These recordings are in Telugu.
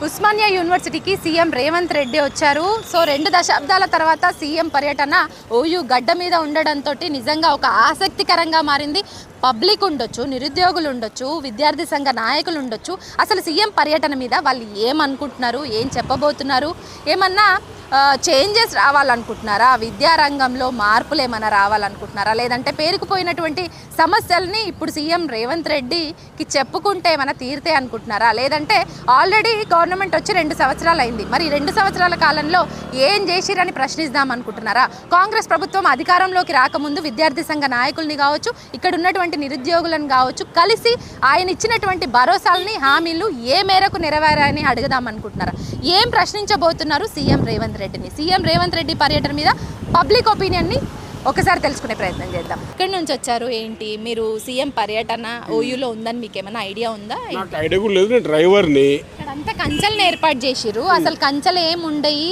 ఉస్మానియా యూనివర్సిటీకి సీఎం రేవంత్ రెడ్డి వచ్చారు. సో 2 దశాబ్దాల తర్వాత సీఎం పర్యటన ఓయూ గడ్డ మీద ఉండడంతో నిజంగా ఒక ఆసక్తికరంగా మారింది. పబ్లిక్ ఉండొచ్చు, నిరుద్యోగులు ఉండొచ్చు, విద్యార్థి సంఘ నాయకులు ఉండొచ్చు. అసలు సీఎం పర్యటన మీద వాళ్ళు ఏమనుకుంటున్నారు, ఏం చెప్పబోతున్నారు, ఏమన్నా చేంజెస్ రావాలనుకుంటున్నారా, విద్యారంగంలో మార్పులు ఏమైనా రావాలనుకుంటున్నారా, లేదంటే పేరుకుపోయినటువంటి సమస్యల్ని ఇప్పుడు సీఎం రేవంత్ రెడ్డికి చెప్పుకుంటే ఏమైనా తీరితే అనుకుంటున్నారా, లేదంటే ఆల్రెడీ గవర్నమెంట్ వచ్చి 2 సంవత్సరాలు అయింది, మరి 2 సంవత్సరాల కాలంలో ఏం చేసిరని ప్రశ్నిద్దాం అనుకుంటున్నారా? కాంగ్రెస్ ప్రభుత్వం అధికారంలోకి రాకముందు విద్యార్థి సంఘ నాయకుల్ని కావచ్చు, ఇక్కడ ఉన్నటువంటి నిరుద్యోగులను కావచ్చు, కలిసి ఆయన ఇచ్చినటువంటి భరోసాలని, హామీలు ఏ మేరకు నెరవేరాయని అడుగుదాం అనుకుంటున్నారా? ఏం ప్రశ్నించబోతున్నారు సీఎం రేవంత్ రెడ్డిని? సీఎం రేవంత్ రెడ్డి పర్యటన మీద పబ్లిక్ ఒపీనియన్ని ఒకసారి తెలుసుకునే ప్రయత్నం చేద్దాం. ఇక్కడి నుంచి వచ్చారు ఏంటి మీరు? సీఎం పర్యటన ఓయూలో ఉందని మీకు ఏమైనా ఐడియా ఉందా? నాకు ఐడియా కూడా లేదు. నేను డ్రైవర్ని. అంతా కంచెలను ఏర్పాటు చేసిరు. అసలు కంచెలు ఏముండయి,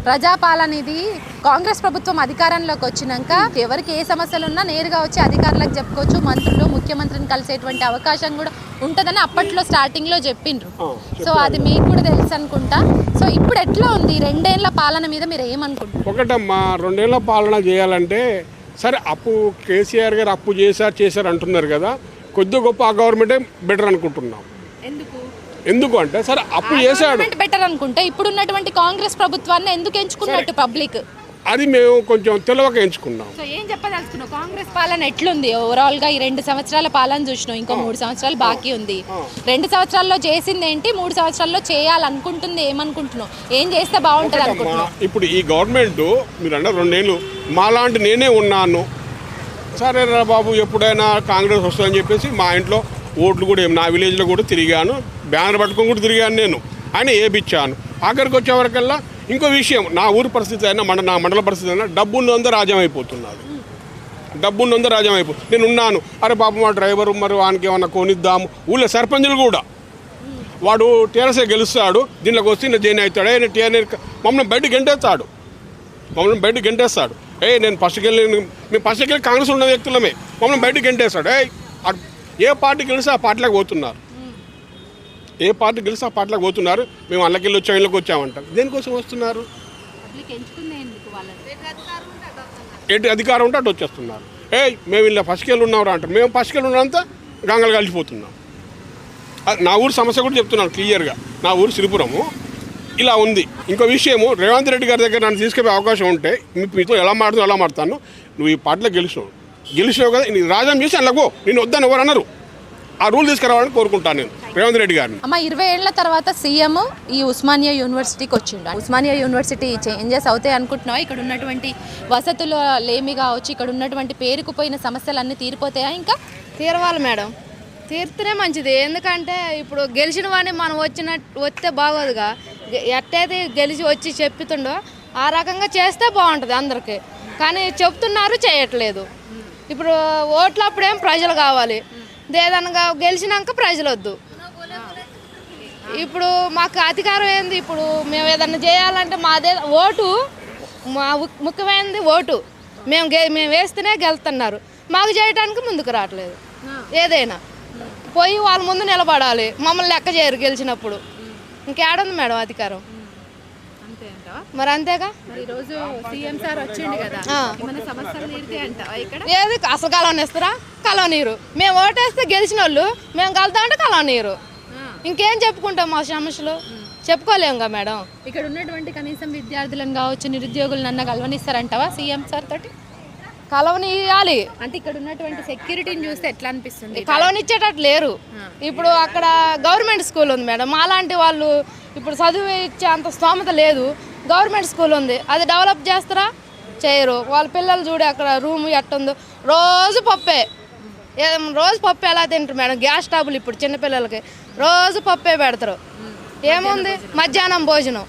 ప్రజాపాలన ఇది. కాంగ్రెస్ ప్రభుత్వం అధికారంలోకి వచ్చినాక ఎవరికి ఏ సమస్యలు ఉన్నా నేరుగా వచ్చి అధికారులకు చెప్పుకోవచ్చు, మంత్రులు ముఖ్యమంత్రిని కలిసేటువంటి అవకాశం కూడా ఉంటుందని అప్పట్లో స్టార్టింగ్లో చెప్పిండ్రు. సో అది మీకు కూడా తెలుసు అనుకుంటా. సో ఇప్పుడు ఎట్లా ఉంది 2 ఏళ్ల పాలన మీద మీరు ఏమనుకుంటారు? ఒకటమ్మా, 2 ఏళ్ల పాలన చేయాలంటే సరే, అప్పు కేసీఆర్ గారు అప్పు చేశారు అంటున్నారు కదా, కొద్ది గొప్ప ఆ గవర్నమెంటే బెటర్ అనుకుంటున్నాం. ఎందుకు అంటే సరే అప్పు చేశాడు బెటర్ అనుకుంటే ఇప్పుడు ఉన్నటువంటి కాంగ్రెస్ ప్రభుత్వాన్ని ఎందుకు ఎంచుకున్నట్టు పబ్లిక్? అది మేము కొంచెం తెలియక ఎంచుకున్నాం. సో ఏం చెప్పదలుచుకున్నావు? కాంగ్రెస్ పాలన ఎట్లుంది ఓవరాల్ గా? ఈ 2 సంవత్సరాల పాలన చూసినాం, ఇంకో 3 సంవత్సరాలు బాకీ ఉంది. 2 సంవత్సరాల్లో చేసింది ఏంటి, 3 సంవత్సరాల్లో చేయాలనుకుంటుంది ఏమనుకుంటున్నావు? ఏం చేస్తే బాగుంటుంది అనుకుంటున్నావు? ఇప్పుడు ఈ గవర్నమెంట్ మీరు అన్న 2 ఏళ్ళు మాలాంటి నేనే ఉన్నాను, సరే రా బాబు ఎప్పుడైనా కాంగ్రెస్ వస్తుందని చెప్పేసి మా ఇంట్లో ఓట్లు కూడా నా విలేజ్లో కూడా తిరిగాను, బ్యానర్ పట్టుకొని కూడా తిరిగాను, నేను ఆయన ఏపిచ్చాను. ఆఖరికి వచ్చేవరకల్లా ఇంకో విషయం, నా ఊరు పరిస్థితి అయినా నా మండల పరిస్థితి అయినా డబ్బున్నంతా రాజ్యం అయిపోతున్నది. నేను ఉన్నాను, అరే పాప మా డ్రైవరు మరి వానికి ఏమన్నా కొనిద్దాము. ఊళ్ళో సర్పంచులు కూడా వాడు టీఆర్ఎస్ఏ గెలుస్తాడు, దీంట్లోకి వస్తే నేను జైన్ అవుతాడు, మమ్మల్ని బయటకు గెంటేస్తాడు. నేను ఫస్ట్కి వెళ్ళి కాంగ్రెస్ ఉన్న వ్యక్తులమే, మమ్మల్ని బయటకు గెంటేస్తాడు. ఏ పార్టీ గెలిస్తే ఆ పార్టీలోకి పోతున్నారు, మేము అల్లకెళ్ళి వచ్చాం, ఇళ్ళకి వచ్చామంటారు. దేనికోసం వస్తున్నారు? ఎటు అధికారం ఉంటే అటు వచ్చేస్తున్నారు. మేము ఇలా ఫస్ట్కి వెళ్ళి ఉన్నారా అంటారు. మేము ఫస్ట్కి వెళ్ళి ఉన్నంతా గంగలు కలిసిపోతున్నాం. నా ఊరు సమస్య కూడా చెప్తున్నాను క్లియర్గా. నా ఊరు సిరిపురము ఇలా ఉంది. ఇంకో విషయము, రేవంత్ రెడ్డి గారి దగ్గర నన్ను తీసుకెళ్ళే అవకాశం ఉంటే మీతో ఎలా మాడతాను, నువ్వు ఈ పార్టీలో గెలిచినావు కదా, నీ రాజం చేసి అలాగో నేను వద్దని ఎవరు అన్నారు. ఆ రూల్ తీసుకురావాలని కోరుకుంటాను నేను రేవంత్ రెడ్డి గారిని. 20 ఏళ్ల తర్వాత సీఎం ఈ ఉస్మానియా యూనివర్సిటీకి వచ్చిండు. ఉస్మానియా యూనివర్సిటీ చేంజెస్ అవుతాయి అనుకుంటున్నావా? ఇక్కడ ఉన్నటువంటి వసతులు లేమి కావచ్చు, ఇక్కడ ఉన్నటువంటి పేరుకుపోయిన సమస్యలన్నీ తీరిపోతాయా? ఇంకా తీరవాలి మేడం, తీరితేనే మంచిది. ఎందుకంటే ఇప్పుడు గెలిచిన వాడిని మనం వస్తే బాగోదుగా. ఎట్టయితే గెలిచి వచ్చి చెప్తుండో ఆ రకంగా చేస్తే బాగుంటుంది అందరికీ. కానీ చెప్తున్నారు, చేయట్లేదు. ఇప్పుడు ఓట్లప్పుడేం ప్రజలు కావాలి, ఏదనగా గెలిచినాక ప్రజలు వద్దు. ఇప్పుడు మాకు అధికారం ఏంది? ఇప్పుడు మేము ఏదన్నా చేయాలంటే మాదే ఓటు, మా ముఖ్యమైనది ఓటు. మేము వేస్తేనే గెలుతున్నారు, మాకు చేయడానికి ముందుకు రావట్లేదు. ఏదైనా పోయి వాళ్ళ ముందు నిలబడాలి, మమ్మల్ని లెక్క చేయరు గెలిచినప్పుడు. ఇంకేడుంది మేడం అధికారం? మరి అంతేగా. ఏది అసలు కలవని ఇస్తారా? కలవనీరు. మేము ఓటేస్తే గెలిచిన వాళ్ళు, మేము కలుతా అంటే కలవనీరు. ఇంకేం చెప్పుకుంటాం? మా సమస్యలు చెప్పుకోలేముగా మేడం. ఇక్కడ ఉన్నటువంటి కనీసం విద్యార్థులను కావచ్చు, నిరుద్యోగులను కలవనిస్తారంటావా సీఎం సార్ తోటి? కలవనియాలి అంటే ఇక్కడ ఉన్నటువంటి సెక్యూరిటీని చూస్తే ఎట్లా అనిపిస్తుంది? కలవనిచ్చేటట్టు లేరు. ఇప్పుడు అక్కడ గవర్నమెంట్ స్కూల్ ఉంది మేడం, మాలాంటి వాళ్ళు ఇప్పుడు చదువు ఇచ్చే అంత స్తోమత లేదు. గవర్నమెంట్ స్కూల్ ఉంది, అది డెవలప్ చేస్తారా? చేయరు. వాళ్ళ పిల్లలు చూడే అక్కడ రూమ్ ఎట్టుందో, రోజు పప్పే ఎలా తింటారు మేడం? గ్యాస్ స్టవ్లు ఇప్పుడు చిన్నపిల్లలకి రోజు పప్పే పెడతారు. ఏముంది? మధ్యాహ్నం భోజనం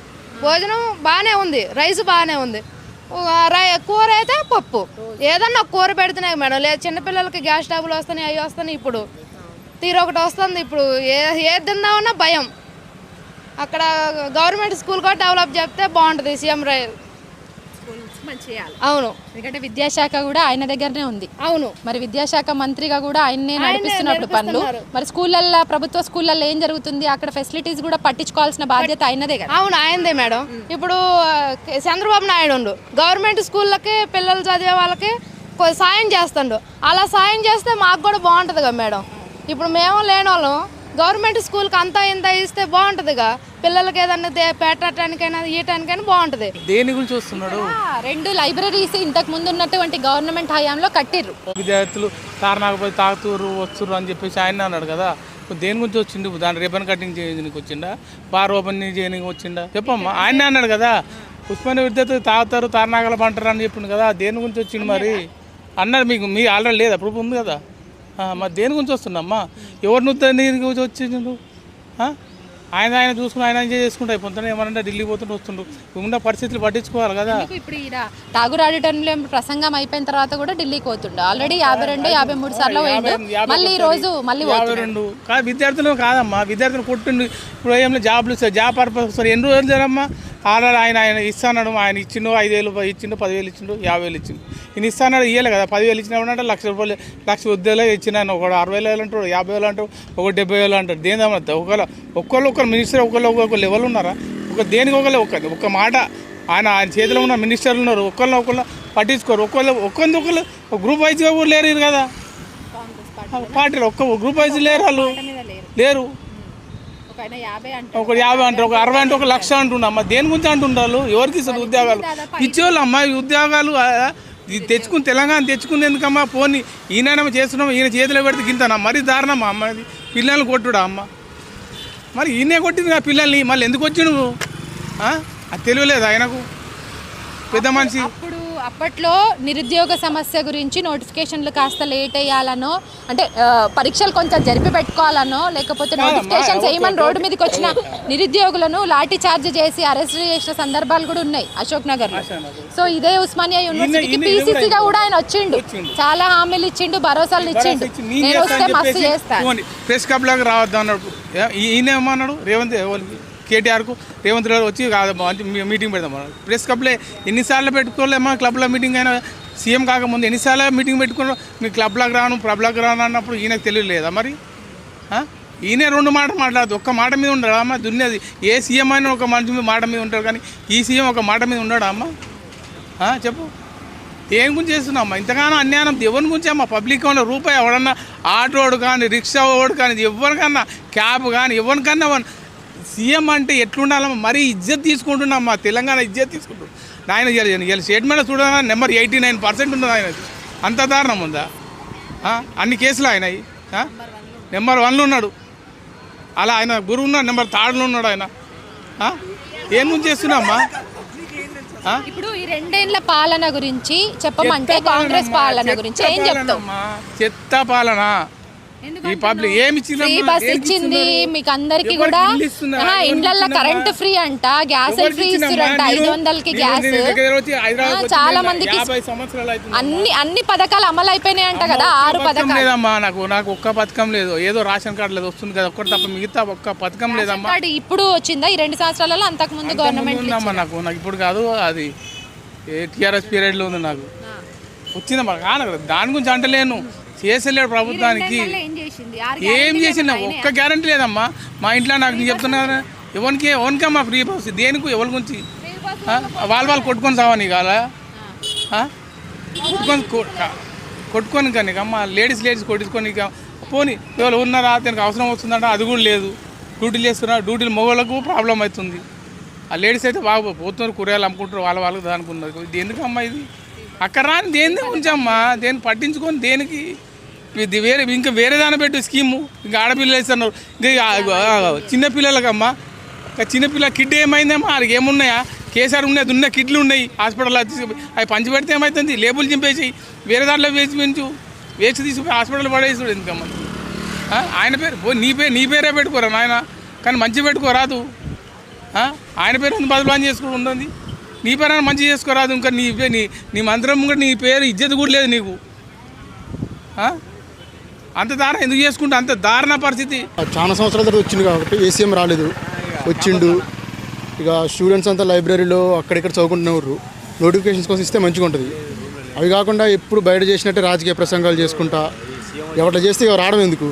బాగానే ఉంది, రైస్ బాగానే ఉంది, కూర అయితే పప్పు. ఏదన్నా కూర పెడుతున్నాయి మేడం. లేదు చిన్నపిల్లలకి గ్యాస్ స్టవ్లు వస్తున్నాయి, అవి వస్తున్నాయి. ఇప్పుడు తీరొకటి వస్తుంది. ఇప్పుడు ఏది తిందామన్నా భయం. అక్కడ గవర్నమెంట్ స్కూల్ కూడా డెవలప్ చేస్తే బాగుంటుంది. సీఎం అవును ఎందుకంటే విద్యాశాఖ కూడా ఆయన దగ్గరనే ఉంది. అవును మరి విద్యాశాఖ మంత్రిగా కూడా ఆయన్నే నడిపిస్తున్నప్పుడు పనులు. మరి స్కూళ్ళల్లో, ప్రభుత్వ స్కూళ్ళల్లో ఏం జరుగుతుంది, అక్కడ ఫెసిలిటీస్ కూడా పట్టించుకోవాల్సిన బాధ్యత ఆయనదే కదా. అవును ఆయనదే మేడం. ఇప్పుడు చంద్రబాబు నాయుడు ఉండు గవర్నమెంట్ స్కూళ్ళకి పిల్లలు చదివే వాళ్ళకి సాయం చేస్తాడు. అలా సాయం చేస్తే మాకు కూడా బాగుంటుంది కదా మేడం. ఇప్పుడు మేము లేని వాళ్ళం గవర్నమెంట్ స్కూల్కి అంతా ఇంత ఇస్తే బాగుంటుందిగా, పిల్లలకి ఏదన్నా పెట్టడానికైనా ఇయటానికైనా బాగుంటుంది. దేని గురించి వస్తున్నాడు? 2 లైబ్రరీస్ ఇంతకు ముందు ఉన్నటువంటి గవర్నమెంట్ హయాంలో కట్టిర్రు. విద్యార్థులు తారనాకపోతే తాగుతూరు వస్తురు అని చెప్పేసి ఆయన అన్నాడు కదా. దేని గురించి వచ్చిండు? దాని రిబన్ కటింగ్ చేయడానికి వచ్చిండా, బార్ ఓపెన్ చేయడానికి వచ్చిండా? చెప్పమ్మా. ఆయన అన్నాడు కదా ఉస్మానియా విద్యార్థులు తాగుతారు తారనాగలు పంటారు అని చెప్పిండు కదా. దేని గురించి వచ్చిండు మరి అన్నారు? మీకు మీ ఆల్రెడీ లేదా ప్రూఫ్ ఉంది కదా. మరి దేని గురించి వస్తుందమ్మా? ఎవరిని గురించి వచ్చిండు? ఆయన చూసుకుని ఆయన ఎంజాయ్ చేసుకుంటూ అయిపోతాను. ఏమన్నా ఢిల్లీ పోతుంటే వస్తుండ్రు. ఉన్న పరిస్థితులు పట్టించుకోవాలి కదా. ఇప్పుడు ఈడ ఠాగూర్ ఆడిటోరియంలో ప్రసంగం అయిపోయిన తర్వాత కూడా ఢిల్లీకి పోతుండే. ఆల్రెడీ 52, 53 సార్లు పోయిండు. మళ్ళీ ఈ రోజు మళ్ళీ 52 కాదు. విద్యార్థులు కాదమ్మా, విద్యార్థులు కొట్టిండు. ఇప్పుడు ఏమైనా జాబ్లు జాబ్ పర్పస్ ఎన్ని రోజులు జరమ్మా? ఆల్రెడీ ఆయన ఇస్తాడు. ఆయన ఇచ్చిండు 5,000 ఇచ్చిండు, 10,000 ఇచ్చిండు, 50,000 ఇచ్చిండు. ఈయన ఇస్తాడు ఇవ్వలే కదా. 10,000 ఇచ్చినప్పుడు ₹1,00,000 1,00,000 ఉద్యోగాలు ఇచ్చిన ఒకడు 60,000 అంటాడు, 50,000 అంటాడు, ఒకటి 70,000 అంటాడు. దేనిదమ్మా? ఒకళ్ళు మినిస్టర్ ఒకళ్ళు లెవెల్ ఉన్నారా? దేనికి ఒక మాట ఆయన చేతిలో ఉన్న మినిస్టర్లు ఉన్నారు. ఒకళ్ళు పట్టించుకోరు. ఒకళ్ళు గ్రూప్ వైజ్గా కూడా లేరు కదా. పార్టీలో గ్రూప్ వైజ్ లేరు, వాళ్ళు లేరు. ఒక 50 అంటారు, ఒక 60 అంటే 1,00,000 అంటున్నామ్మా. దేని గురించి అంటుంటారు? ఎవరికి ఇస్తారు ఉద్యోగాలు? ఇచ్చేవాళ్ళు అమ్మా ఈ ఉద్యోగాలు. తెచ్చుకుని తెలంగాణ తెచ్చుకుంది ఎందుకమ్మా? పోనీ ఈయన చేస్తున్నాం, ఈయన చేతిలో పెడితే గింతనా? మరీ దారుణమ్మా అమ్మ. ఇది పిల్లల్ని కొట్టుడా అమ్మ? మరి ఈయనే కొట్టింది కదా పిల్లల్ని. మళ్ళీ ఎందుకు వచ్చి నువ్వు? అది తెలియలేదు ఆయనకు, పెద్ద మనిషి. అప్పట్లో నిరుద్యోగ సమస్య గురించి నోటిఫికేషన్లు కాస్త లేట్ అయ్యాలనో, అంటే పరీక్షలు కొంచెం జరిపి పెట్టుకోవాలనో, లేకపోతే నోటిఫికేషన్స్ వేయమని రోడ్డు మీదకి వచ్చిన నిరుద్యోగులను లాఠీ చార్జ్ చేసి అరెస్ట్ చేసిన సందర్భాలు కూడా ఉన్నాయి అశోక్ నగర్ లో. సో ఇదే ఉస్మానియా యూనివర్సిటీకి పీసీసీగా కూడా ఆయన వచ్చిండు, చాలా హామీలు ఇచ్చిండు, భరోసాలు ఇచ్చిండు. నేను వస్తే మస్తు చేస్తాను. ప్రెస్ క్లబ్ లాగా రావద్దు అన్నాడు. ఈయన ఏమన్నాడు? రేవంత్ కేటీఆర్కు రేవంత్ రెడ్డి వచ్చి మీటింగ్ పెడదాం. ప్రెస్ క్లబ్లో ఎన్నిసార్లు పెట్టుకోలేమా? క్లబ్లో మీటింగ్ అయినా సీఎం కాకముందు ఎన్నిసార్లు మీటింగ్ పెట్టుకున్నాం. మీ క్లబ్లోకి రాను క్లబ్లోకి రాను అన్నప్పుడు ఈయనకు తెలియలేదా మరి? ఈయనే 2 మాటలు మాట్లాడదు, ఒక్క మాట మీద ఉండడా అమ్మ? దున్నేది ఏ సీఎం అయినా ఒక మనిషి మాట మీద ఉంటారు, కానీ ఈ సీఎం ఒక మాట మీద ఉండడా అమ్మ? చెప్పు. దేని గురించి చేస్తున్నామ్మా ఇంతగానో అన్యాయం? ఎవరి గురించి అమ్మా? పబ్లిక్ ఉన్న రూపాయి ఎవడన్నా ఆటోడు కానీ, రిక్షా ఓడు కానీ, ఎవరికన్నా క్యాబ్ కానీ, ఎవరికన్నా సీఎం అంటే ఎట్లుండాలమ్మా? మరీ ఇజ్జత్ తీసుకుంటున్నామ్మా, తెలంగాణ ఇజ్జత్ తీసుకుంటున్నాం. ఆయన ఇలా స్టేట్మెంట్ చూడాలన్నా నెంబర్ 89% ఉన్నది ఆయనది. అంత దారుణం ఉందా? అన్ని కేసులు ఆయన నెంబర్ 1లో ఉన్నాడు. అలా ఆయన గురువు ఉన్నాడు, నెంబర్ 3లో ఉన్నాడు ఆయన. ఏం గురించి చేస్తున్నామ్మా? ఇప్పుడు ఈ 2 ఏళ్ల పాలన గురించి చెప్పమంటే కాంగ్రెస్ పాలన గురించి ఏం చెప్తామా? చెత్త పాలన. ఈ పబ్లిక్ ఏమి ఫ్రీ బస్ ఇచ్చింది మీకు అందరికి కూడా. ఇండ్లల్లో కరెంట్ ఫ్రీ అంట, గ్యాస్ ఫ్రీ ఇస్తురంట, 500కి గ్యాస్. చాలా మందికి అన్ని పథకాలు అమలు అయిపోయినాయి అంట కదా. 6 పథకాలు లేదమ్మా. నాకు ఒక్క పథకం లేదు. ఏదో రేషన్ కార్డు లేదు వస్తుంది కదా ఒక్కటి తప్ప, మిగతా ఒక్క పథకం లేదమ్మా. ఇప్పుడు వచ్చిందా ఈ 2 సంవత్సరాలలో? అంతకు ముందు గవర్నమెంట్ నాకు ఇప్పుడు కాదు, అది టీఆర్ఎస్ పీరియడ్లో ఉంది. నాకు వచ్చిందమ్మా. కాదు దాని గురించి అంటలేను. చేసలేడు ప్రభుత్వానికి. ఏం చేసిందా? ఒక్క గ్యారంటీ లేదమ్మా. మా ఇంట్లో నాకు చెప్తున్నా ఎవరికమ్మా ఫ్రీ బస్? దేనికి? ఎవరి గురించి? వాళ్ళు కొట్టుకొని సావని కాదా? కొట్టుకొని కానీ అమ్మ లేడీస్ కొట్టుకొని పోనీ ఎవరు ఉన్నారా? దానికి అవసరం వస్తుందంట, అది కూడా లేదు. డ్యూటీలు చేస్తున్నారు, డ్యూటీలు మగవాళ్ళకు ప్రాబ్లం అవుతుంది. ఆ లేడీస్ అయితే బాగా పోతున్నారు, కూరగాయలు అమ్ముకుంటారు, వాళ్ళకి దానికి ఉన్నారు. ఇది ఎందుకమ్మా? ఇది అక్కడ రాని దేని గురించి అమ్మా? దేన్ని పట్టించుకొని దేనికి? ఇది ఇంకా వేరే దాన్ని పెట్టు స్కీము. ఇంకా ఆడపిల్లలు వేస్తున్నారు, ఇంకా చిన్నపిల్లలకమ్మా. చిన్నపిల్ల కిడ్ ఏమైందమ్మా? వాళ్ళకి ఏమున్నాయా? కేసీఆర్ ఉన్నాయి, దున్న కిడ్లు ఉన్నాయి హాస్పిటల్లో. అవి పంచి పెడితే ఏమవుతుంది? లేబుల్ చింపేసి వేరే దాంట్లో వేసి తీసుకుపోయి హాస్పిటల్ పడేసాడు. ఎందుకమ్మా? ఆయన పేరు నీ పేరే పెట్టుకోరా నాయన, కానీ మంచి పెట్టుకోరాదు. ఆయన పేరు బదులు అని చేసుకుని ఉంటుంది. నీ పేరు మంచి చేసుకోరాదు. ఇంకా నీ మంత్రం కూడా నీ పేరు ఇజ్జత్ కూడా లేదు నీకు. అంత దారుణం ఎందుకు చేసుకుంటా? అంత దారుణ పరిస్థితి. చాలా సంవత్సరాల తర్వాత వచ్చింది కాబట్టి ఏసీఎం రాలేదు, వచ్చిండు. ఇక స్టూడెంట్స్ అంతా లైబ్రరీలో అక్కడిక్కడ చదువుకుంటున్నారు. నోటిఫికేషన్స్ కోసం ఇస్తే మంచిగా ఉంటుంది. అవి కాకుండా ఎప్పుడు బయట చేసినట్టే రాజకీయ ప్రసంగాలు చేసుకుంటా ఎవరిలో చేస్తే ఎవరు రావడం ఎందుకు?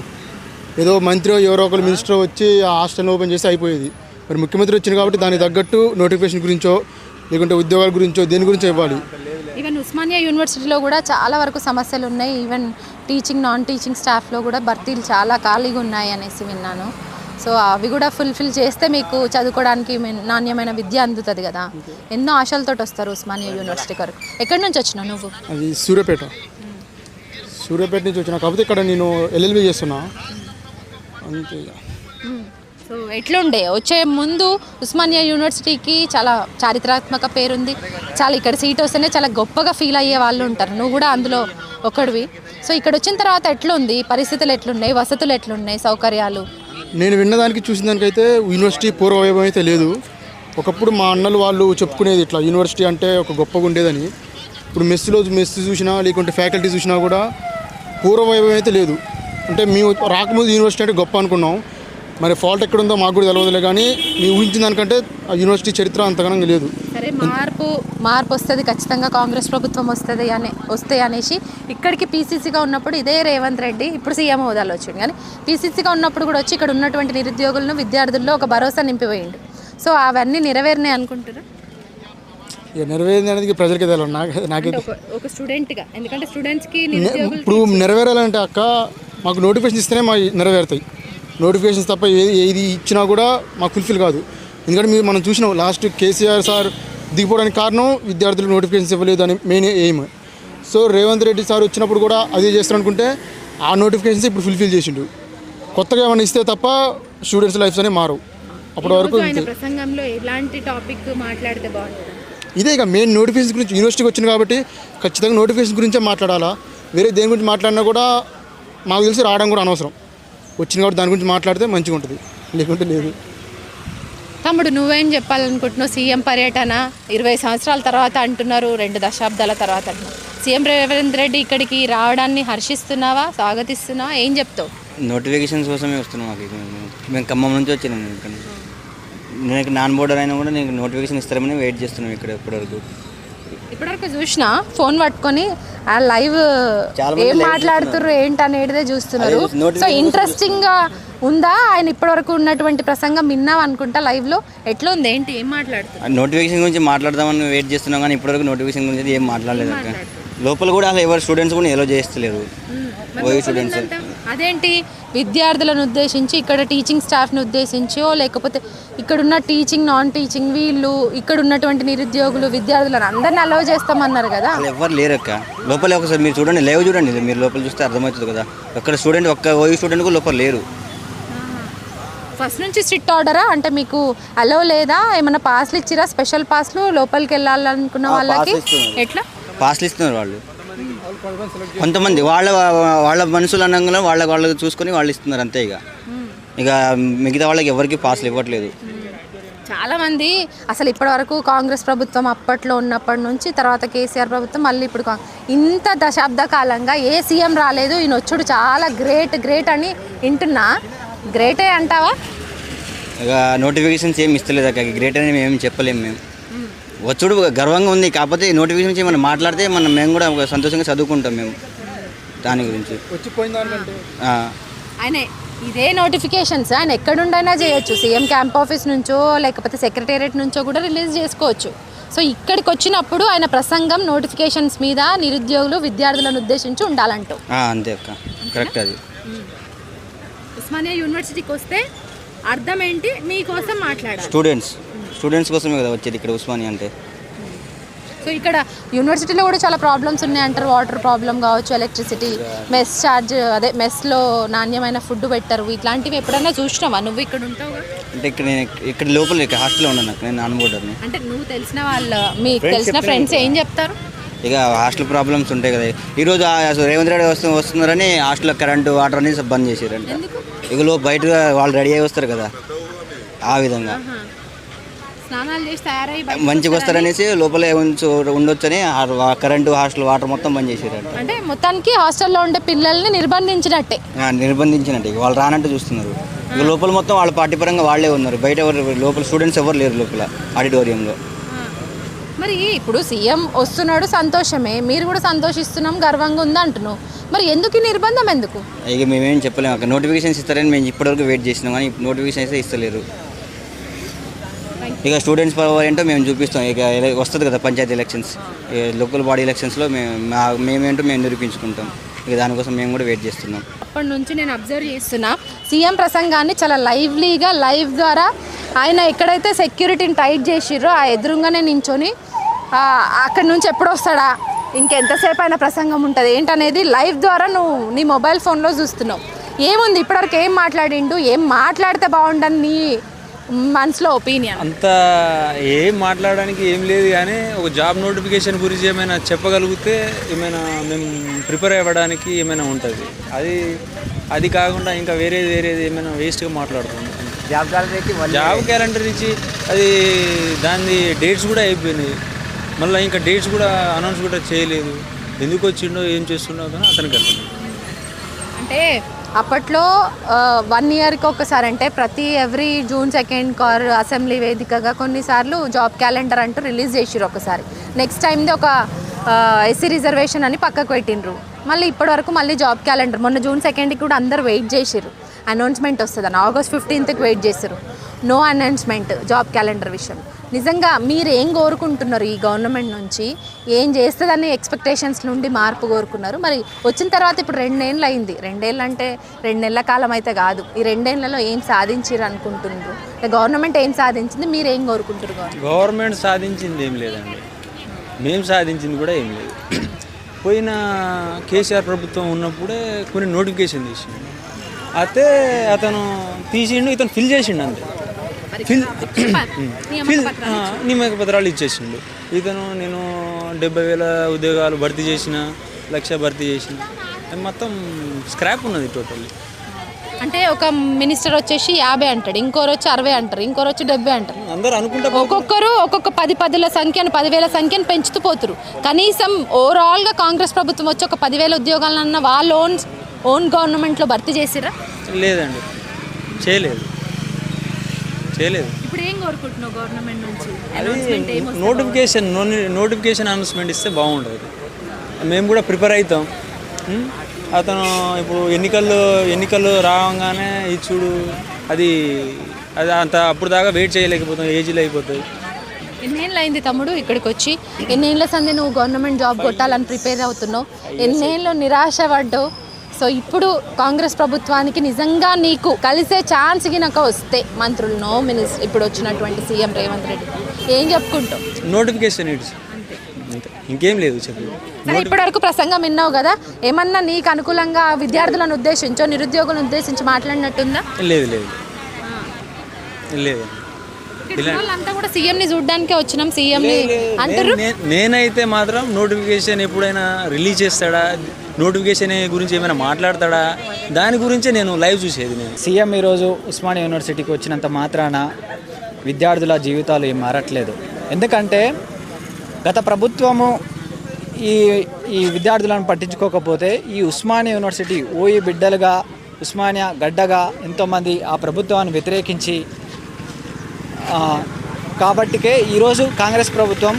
ఏదో మంత్రి ఎవరో ఒకరు మినిస్టర్ వచ్చి ఆ హాస్టల్ ఓపెన్ చేస్తే అయిపోయేది. మరి ముఖ్యమంత్రి వచ్చింది కాబట్టి దానికి తగ్గట్టు నోటిఫికేషన్ గురించో లేకుంటే ఉద్యోగాల గురించో దేని గురించో ఇవ్వాలి. ఈవెన్ ఉస్మానియా యూనివర్సిటీలో కూడా చాలా వరకు సమస్యలు ఉన్నాయి. ఈవెన్ టీచింగ్ నాన్ టీచింగ్ స్టాఫ్లో కూడా భర్తీలు చాలా ఖాళీగా ఉన్నాయి అనేసి విన్నాను. సో అవి కూడా ఫుల్ఫిల్ చేస్తే మీకు చదువుకోవడానికి నాణ్యమైన విద్య అందుతుంది కదా. ఎన్నో ఆశలతో వస్తారు ఉస్మానియా యూనివర్సిటీ వరకు. ఎక్కడి నుంచి వచ్చినావు నువ్వు? అది సూర్యాపేట నుంచి వచ్చిన. కాకపోతే ఇక్కడ నేను ఎల్ఎల్బి చేస్తున్నా అంతే. సో ఎట్లుండే వచ్చే ముందు ఉస్మానియా యూనివర్సిటీకి చాలా చారిత్రాత్మక పేరుంది. చాలా ఇక్కడ సీట్ వస్తేనే చాలా గొప్పగా ఫీల్ అయ్యే వాళ్ళు ఉంటారు. నువ్వు కూడా అందులో ఒకడివి. సో ఇక్కడ వచ్చిన తర్వాత ఎట్లుంది? పరిస్థితులు ఎట్లున్నాయి? వసతులు ఎట్లున్నాయి? సౌకర్యాలు? నేను విన్నదానికి చూసిన దానికైతే యూనివర్సిటీ పూర్వవైభవం అయితే లేదు. ఒకప్పుడు మా అన్నలు వాళ్ళు చెప్పుకునేది ఇట్లా యూనివర్సిటీ అంటే ఒక గొప్పగా ఉండేదని. ఇప్పుడు మెస్ చూసినా లేకుంటే ఫ్యాకల్టీ చూసినా కూడా పూర్వవైభవం అయితే లేదు. అంటే మేము రాకముందు యూనివర్సిటీ అంటే గొప్ప అనుకున్నాం. మరి ఫాల్ట్ ఎక్కడుందో మాకు కూడా తెలియదులే, కానీ మేము ఊహించిన దానికంటే ఆ యూనివర్సిటీ చరిత్ర అంతగానం లేదు. సరే, మార్పు వస్తుంది ఖచ్చితంగా. కాంగ్రెస్ ప్రభుత్వం వస్తాయి అనేసి ఇక్కడికి పీసీసీగా ఉన్నప్పుడు ఇదే రేవంత్ రెడ్డి ఇప్పుడు సీఎం హోదాలో వచ్చింది. కానీ పీసీసీగా ఉన్నప్పుడు కూడా వచ్చి ఇక్కడ ఉన్నటువంటి నిరుద్యోగులను విద్యార్థుల్లో ఒక భరోసా నింపిపోయిండు. సో అవన్నీ నెరవేరినాయి అనుకుంటున్నా? ఇక నెరవేరింది అనేది ప్రజలకి తెలియదు, నాకైతే ఒక స్టూడెంట్గా. ఎందుకంటే స్టూడెంట్స్కి ఇప్పుడు నెరవేరాలంటే అక్క మాకు నోటిఫికేషన్ ఇస్తేనే మా నెరవేరుతాయి. నోటిఫికేషన్స్ తప్ప ఏది ఇచ్చినా కూడా మాకు ఫుల్ఫిల్ కాదు. ఎందుకంటే మనం చూసినాం లాస్ట్ కేసీఆర్ సార్ దిగిపోవడానికి కారణం విద్యార్థులకు నోటిఫికేషన్స్ ఇవ్వలేదు అని main aim. So Revanth Reddy sir వచ్చినప్పుడు కూడా అదే చేస్తారనుకుంటే ఆ నోటిఫికేషన్స్ ఇప్పుడు ఫుల్ఫిల్ చేసిండు. కొత్తగా ఏమైనా ఇస్తే తప్ప స్టూడెంట్స్ లైఫ్స్ అనేవి మారవు. అప్పటి వరకు ప్రసంగంలో ఎలాంటి టాపిక్ మాట్లాడితే బాగుంటుంది? ఇదే ఇక మెయిన్ నోటిఫికేషన్ గురించి. యూనివర్సిటీకి వచ్చింది కాబట్టి ఖచ్చితంగా నోటిఫికేషన్ గురించే మాట్లాడాలా. వేరే దేని గురించి మాట్లాడినా కూడా మాకు తెలిసి రావడం కూడా అనవసరం. వచ్చింది కాబట్టి దాని గురించి మాట్లాడితే మంచిగా ఉంటుంది, లేకుంటే లేదు. తమ్ముడు, నువ్వేం చెప్పాలనుకుంటున్నావు? సీఎం పర్యటన 20 సంవత్సరాల తర్వాత అంటున్నారు, 2 దశాబ్దాల తర్వాత అంటున్నారు. సీఎం రేవంత్ రెడ్డి ఇక్కడికి రావడాన్ని హర్షిస్తున్నావా, స్వాగతిస్తున్నావా? ఏం చెప్తావు? నోటిఫికేషన్స్ కోసమే వస్తున్నాం. మేము ఖమ్మం నుంచి వచ్చినాం. నేను నాన్ బోర్డర్ అయినా కూడా నేను నోటిఫికేషన్ ఇస్తారమని వెయిట్ చేస్తున్నాం ఇక్కడ ఇప్పటివరకు చూసినా ఫోన్ పట్టుకొని ఆ లైవ్ ఏం మాట్లాడుతున్నారు ఏంటనేదే చూస్తున్నారు. సో ఇంట్రెస్టింగ్ గా ఉందా? ఆయన ఇప్పటివరకు ఉన్నటువంటి ప్రసంగం విన్నావు అనుకుంటా. లైవ్ లో ఎట్లా ఉంది, ఏంటి, ఏం మాట్లాడుతున్నారు? నోటిఫికేషన్ గురించి మాట్లాడదామని వెయిట్ చేస్తున్నాం, కానీ ఇప్పటివరకు నోటిఫికేషన్ గురించి ఏం మాట్లాడలేదు అక్క. లోపల కూడా అసలు ఎవరు స్టూడెంట్స్ కూడా ఎలా చేస్తలేరు. స్టూడెంట్స్ అదేంటి, విద్యార్థులను ఉద్దేశించి, ఇక్కడ టీచింగ్ స్టాఫ్ని ఉద్దేశించో, లేకపోతే ఇక్కడున్న టీచింగ్ నాన్ టీచింగ్ వీళ్ళు ఇక్కడ ఉన్నటువంటి నిరుద్యోగులు విద్యార్థులను అందరినీ అలౌ చేస్తామన్నారు కదా. ఎవరు లేరు అక్క. లోపల ఒకసారి మీరు చూడండి, లైవ్ చూడండి, మీరు లోపల చూస్తే అర్థమవుతుంది కదా. ఒక్క స్టూడెంట్ స్టూడెంట్ కూడా లోపల లేరు. ఫస్ట్ నుంచి స్ట్రిక్ట్ ఆర్డరా? అంటే మీకు అలౌ లేదా? ఏమైనా పాస్లు ఇచ్చిరా, స్పెషల్ పాస్లు లోపలికి వెళ్ళాలనుకున్న వాళ్ళకి? ఎట్లా పాస్లు ఇస్తున్నారు వాళ్ళు? కొంతమంది వాళ్ళ మనుషులు అనగా వాళ్ళకి చూసుకొని వాళ్ళు ఇస్తున్నారు అంతే. ఇక మిగతా వాళ్ళకి ఎవరికి పాస్లు ఇవ్వట్లేదు. చాలామంది అసలు ఇప్పటివరకు కాంగ్రెస్ ప్రభుత్వం అప్పట్లో ఉన్నప్పటి నుంచి తర్వాత కేసీఆర్ ప్రభుత్వం మళ్ళీ ఇప్పుడు ఇంత దశాబ్ద కాలంగా ఏ సీఎం రాలేదు, ఈయన వచ్చుడు చాలా గ్రేట్ అని వింటున్నా. గ్రేటే అంటావా? ఇక నోటిఫికేషన్స్ ఏమి ఇస్తలేదు అక్క. గ్రేట్ అని మేము చెప్పలేము. మేము వచ్చుడు గర్వంగా ఉంది. కాకపోతే నోటిఫికేషన్ గురించి మనం మాట్లాడితే మేము కూడా సంతోషంగా చదువుకుంటాం. మేము దాని గురించి ఆయన ఇదే నోటిఫికేషన్స్ ఆయన ఎక్కడుండైనా చేయొచ్చు. సీఎం క్యాంప్ ఆఫీస్ నుంచో లేకపోతే సెక్రటేరియట్ నుంచో కూడా రిలీజ్ చేసుకోవచ్చు. సో ఇక్కడికి వచ్చినప్పుడు ఆయన ప్రసంగం నోటిఫికేషన్స్ మీద నిరుద్యోగులు విద్యార్థులను ఉద్దేశించి ఉండాలంటూ. అంతే అక్క, కరెక్ట్. అది ఉస్మానియా యూనివర్సిటీకి వస్తే అర్థం ఏంటి? మీకోసం మాట్లాడాలి. స్టూడెంట్స్ కోసమే కదా వచ్చేది ఇక్కడ ఉస్మానియా అంటే. సో ఇక్కడ యూనివర్సిటీలో కూడా చాలా ప్రాబ్లమ్స్ ఉన్నాయి అంటారు. వాటర్ ప్రాబ్లం కావచ్చు, ఎలక్ట్రిసిటీ, మెస్ ఛార్జ్, అదే మెస్లో నాణ్యమైన ఫుడ్ పెట్టరు. ఇట్లాంటివి ఎప్పుడైనా చూసినావా? నువ్వు ఇక్కడ ఉంటావు అంటే ఇక్కడ లోపల హాస్టల్లో ఉన్నాను. నేను నాన్ బోర్డర్ని. అంటే నువ్వు తెలిసిన వాళ్ళు, మీకు తెలిసిన ఫ్రెండ్స్ ఏం చెప్తారు? ఇక హాస్టల్ ప్రాబ్లమ్స్ ఉంటాయి కదా. ఈరోజు రేవంత్ రెడ్డి వస్తున్నారని హాస్టల్లో కరెంటు వాటర్ అనేది బంద్ చేసారంట. ఇక బయట వాళ్ళు రెడీ అయ్యి వస్తారు కదా, ఆ విధంగా స్నానాలు చేసి తయారై మంచిగా వస్తారనేసి లోపల ఉండొచ్చని కరెంటు హాస్టల్ వాటర్ మొత్తం బంద్ చేసారంట. అంటే మొత్తానికి హాస్టల్లో ఉండే పిల్లల్ని నిర్బంధించినట్టే. వాళ్ళు రానంటే చూస్తున్నారు. ఇక లోపల మొత్తం వాళ్ళ పార్టీ పరంగా వాళ్ళే ఉన్నారు. బయట ఎవరు లోపల స్టూడెంట్స్ ఎవరు లేరు లోపల ఆడిటోరియంలో. మరి ఇప్పుడు సీఎం వస్తున్నాడు, సంతోషమే, మీరు కూడా సంతోషిస్తున్నాం, గర్వంగా ఉంది అంటున్నావు. మరి ఎందుకు ఈ నిర్బంధం ఎందుకు? ఇక మేమేం చెప్పలేము అక్కడ. నోటిఫికేషన్స్ ఇస్తారని మేము ఇప్పటివరకు వెయిట్ చేసినాం కానీ నోటిఫికేషన్ అయితే ఇస్తలేరు. ఇక స్టూడెంట్స్ పవర్ ఏంటో మేము చూపిస్తాం. ఇక వస్తుంది కదా పంచాయతీ ఎలక్షన్స్, లోకల్ బాడీ ఎలక్షన్స్లో మేమేంటో మేము నిరూపించుకుంటాం. ఇక దానికోసం మేము కూడా వెయిట్ చేస్తున్నాం. అప్పటి నుంచి నేను అబ్జర్వ్ చేస్తున్నా సీఎం ప్రసంగాన్ని చాలా లైవ్లీగా లైవ్ ద్వారా ఆయన ఎక్కడైతే సెక్యూరిటీని టైట్ చేసిర్రో ఆ ఎదురుగానే నించొని అక్కడి నుంచి ఎప్పుడు వస్తాడా, ఇంకెంతసేపు అయినా ప్రసంగం ఉంటుంది ఏంటనేది లైవ్ ద్వారా నువ్వు నీ మొబైల్ ఫోన్లో చూస్తున్నావు. ఏముంది ఇప్పటివరకు, ఏం మాట్లాడిండు, ఏం మాట్లాడితే బాగుండని నీ మనసులో ఒపీనియన్? అంత ఏం మాట్లాడడానికి ఏం లేదు, కానీ ఒక జాబ్ నోటిఫికేషన్ గురించి ఏమైనా చెప్పగలిగితే ఏమైనా మేము ప్రిపేర్ అవ్వడానికి ఏమైనా ఉంటుంది. అది కాకుండా ఇంకా వేరేది ఏమైనా వేస్ట్గా మాట్లాడుతుంది. జాబ్ క్యాలెండర్ ఇచ్చి అది దాని డేట్స్ కూడా అయిపోయినాయి, మళ్ళీ ఇంకా డేట్స్ కూడా అనౌన్స్ కూడా చేయలేదు. ఎందుకు వచ్చిండో ఏం చేస్తుండో కానీ అతనికి అర్థం. అంటే అప్పట్లో 1 ఇయర్కి ఒకసారి, అంటే ప్రతి ఎవ్రీ జూన్ 2 అసెంబ్లీ వేదికగా కొన్నిసార్లు జాబ్ క్యాలెండర్ అంటూ రిలీజ్ చేసిర్రు ఒకసారి. నెక్స్ట్ టైంది ఒక ఎస్సీ రిజర్వేషన్ అని పక్కకు పెట్టిండ్రు. మళ్ళీ ఇప్పటివరకు మళ్ళీ జాబ్ క్యాలెండర్ మొన్న జూన్ 2కి కూడా అందరు వెయిట్ చేసిర్రు, అనౌన్స్మెంట్ వస్తుందని. August 15కి వెయిట్ చేశారు, నో అనౌన్స్మెంట్ జాబ్ క్యాలెండర్ విషయం. నిజంగా మీరు ఏం కోరుకుంటున్నారు ఈ గవర్నమెంట్ నుంచి? ఏం చేస్తుందని ఎక్స్పెక్టేషన్స్ నుండి మార్పు కోరుకున్నారు? మరి వచ్చిన తర్వాత ఇప్పుడు 2 ఏళ్ళు అయింది. 2 ఏళ్ళు అంటే 2 నెలల కాలం అయితే కాదు. ఈ 2 ఏళ్లలో ఏం సాధించారు అనుకుంటున్నారు? గవర్నమెంట్ ఏం సాధించింది, మీరు ఏం కోరుకుంటారు? గవర్నమెంట్ సాధించింది ఏం లేదండి, మేము సాధించింది కూడా ఏం లేదు. పోయిన కేసీఆర్ ప్రభుత్వం ఉన్నప్పుడే కొన్ని నోటిఫికేషన్ తీసిండు, అయితే అతను తీసిండు, ఇతను ఫిల్ చేసిండు అంతే. నియామక పత్రాలు ఇచ్చేసిండు ఇతను. నేను 70,000 ఉద్యోగాలు భర్తీ చేసిన, 1,00,000 భర్తీ చేసిన, మొత్తం స్క్రాప్ ఉన్నది టోటల్లీ. అంటే ఒక మినిస్టర్ వచ్చేసి 50 అంటాడు, ఇంకోరు వచ్చి 60 అంటారు, ఇంకోరు వచ్చి 70 అంటారు. అందరూ అనుకుంటా ఒక్కొక్కరు ఒక్కొక్క 10,000 సంఖ్యను 10,000 సంఖ్యను పెంచుతూ పోతురు. కనీసం ఓవరాల్గా కాంగ్రెస్ ప్రభుత్వం వచ్చి ఒక 10,000 ఉద్యోగాలన్న వాళ్ళ ఓన్ గవర్నమెంట్లో భర్తీ చేసిరా? లేదండి, చేయలేదు. ఇప్పుడు ఏం కోరుకుంటున్నావు గవర్నమెంట్ నుంచి? నోటిఫికేషన్ అనౌన్స్మెంట్ ఇస్తే బాగుంటుంది, మేము కూడా ప్రిపేర్ అవుతాం. అతను ఇప్పుడు ఎన్నికలు రాగానే ఇచ్చుడు అది అంత అప్పుడు దాకా వెయిట్ చేయలేకపోతాం, ఏజీలు అయిపోతాయి. ఎన్నేళ్ళు అయింది తమ్ముడు ఇక్కడికి వచ్చి? ఎన్నేళ్ళ సంది నువ్వు గవర్నమెంట్ జాబ్ కొట్టాలని ప్రిపేర్ అవుతున్నావు? ఎన్నేళ్ళు నిరాశ పడ్డావు? సో ఇప్పుడు కాంగ్రెస్ ప్రభుత్వానికి నిజంగా నీకు కలిసే ఛాన్స్ గినక వస్తే, మంత్రులను, మినిస్టర్, ఇప్పుడు వచ్చినటువంటి సీఎం రేవంత్ రెడ్డి, ఏం చెప్పుకుంటావు? నోటిఫికేషన్ ఇంకేం లేదు చెప్పు. ఇప్పటివరకు ప్రసంగం విన్నావు కదా, ఏమన్నా నీకు అనుకూలంగా విద్యార్థులను ఉద్దేశించో నిరుద్యోగులను ఉద్దేశించి మాట్లాడినట్టుందా? లేదు. అంతా కూడా సీఎంని చూడడానికే వచ్చినాం, సీఎంని అంటారు. నేనైతే మాత్రం నోటిఫికేషన్ ఎప్పుడైనా రిలీజ్ చేస్తాడా, నోటిఫికేషన్ గురించి ఏమైనా మాట్లాడతాడా, దాని గురించే నేను లైవ్ చూసేది. నేను సీఎం ఈరోజు ఉస్మానియా యూనివర్సిటీకి వచ్చినంత మాత్రాన విద్యార్థుల జీవితాలు ఏం మారట్లేదు. ఎందుకంటే గత ప్రభుత్వము ఈ విద్యార్థులను పట్టించుకోకపోతే ఈ ఉస్మానియా యూనివర్సిటీ ఓయి బిడ్డలుగా, ఉస్మానియా గడ్డగా ఎంతోమంది ఆ ప్రభుత్వాన్ని వ్యతిరేకించి, కాబట్టికే ఈరోజు కాంగ్రెస్ ప్రభుత్వం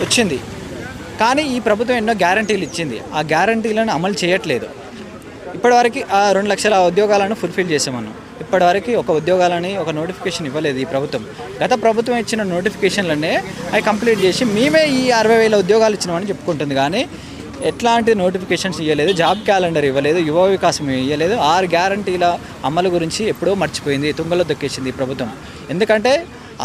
వచ్చింది. కానీ ఈ ప్రభుత్వం ఎన్నో గ్యారంటీలు ఇచ్చింది, ఆ గ్యారంటీలను అమలు చేయట్లేదు. ఇప్పటివరకు 2 లక్షల ఉద్యోగాలను ఫుల్ఫిల్ చేసామన్నాం, ఇప్పటివరకు ఒక ఉద్యోగాలని ఒక నోటిఫికేషన్ ఇవ్వలేదు ఈ ప్రభుత్వం. గత ప్రభుత్వం ఇచ్చిన నోటిఫికేషన్లనే అవి కంప్లీట్ చేసి మేమే ఈ 60,000 ఉద్యోగాలు ఇచ్చినామని చెప్పుకుంటుంది. కానీ ఎట్లాంటి నోటిఫికేషన్స్ ఇవ్వలేదు, జాబ్ క్యాలెండర్ ఇవ్వలేదు, యువ వికాసం ఇవ్వలేదు. 6 గ్యారంటీల అమలు గురించి ఎప్పుడో మర్చిపోయింది, తుంగలో దొక్కేసింది ఈ ప్రభుత్వం. ఎందుకంటే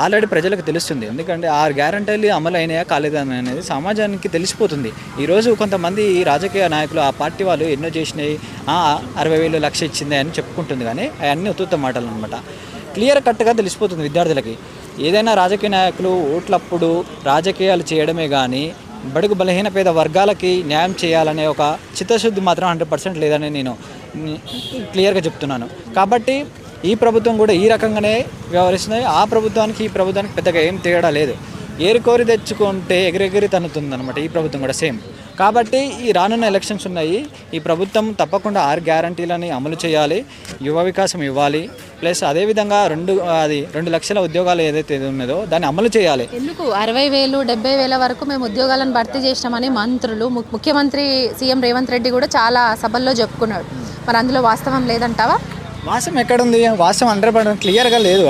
ఆల్రెడీ ప్రజలకు తెలుస్తుంది, ఎందుకంటే 6 గ్యారంటీలు అమలు అయినాయా కాలేదని అనేది సమాజానికి తెలిసిపోతుంది. ఈరోజు కొంతమంది రాజకీయ నాయకులు, ఆ పార్టీ వాళ్ళు ఎన్నో చేసినాయి, 60,000 1,00,000 ఇచ్చింది అని చెప్పుకుంటుంది. కానీ అవన్నీ ఉత్తుత్త మాటలు అనమాట. క్లియర్ కట్గా తెలిసిపోతుంది విద్యార్థులకి. ఏదైనా రాజకీయ నాయకులు ఓట్లప్పుడు రాజకీయాలు చేయడమే కానీ బడుగు బలహీన పేద వర్గాలకి న్యాయం చేయాలనే ఒక చిత్తశుద్ధి మాత్రం 100% లేదని నేను క్లియర్గా చెప్తున్నాను. కాబట్టి ఈ ప్రభుత్వం కూడా ఈ రకంగానే వ్యవహరిస్తున్నాయి. ఆ ప్రభుత్వానికి ఈ ప్రభుత్వానికి పెద్దగా ఏం తేడా లేదు. ఏరుకోరి తెచ్చుకుంటే ఎగిరెగిరి తన్నుతుంది అనమాట ఈ ప్రభుత్వం కూడా సేమ్. కాబట్టి ఈ రానున్న ఎలక్షన్స్ ఉన్నాయి. ఈ ప్రభుత్వం తప్పకుండా 6 గ్యారంటీలని అమలు చేయాలి, యువ వికాసం ఇవ్వాలి, ప్లస్ అదేవిధంగా 2 లక్షల ఉద్యోగాలు ఏదైతే ఉన్నదో దాన్ని అమలు చేయాలి. ఎందుకు 60,000 70,000 వరకు మేము ఉద్యోగాలను భర్తీ చేసినామని మంత్రులు ముఖ్యమంత్రి సీఎం రేవంత్ రెడ్డి కూడా చాలా సభల్లో చెప్పుకున్నాడు. మరి అందులో వాస్తవం లేదంటావా? వాస్తవం ఎక్కడుంది? వాస్తవం 100% క్లియర్గా లేదు.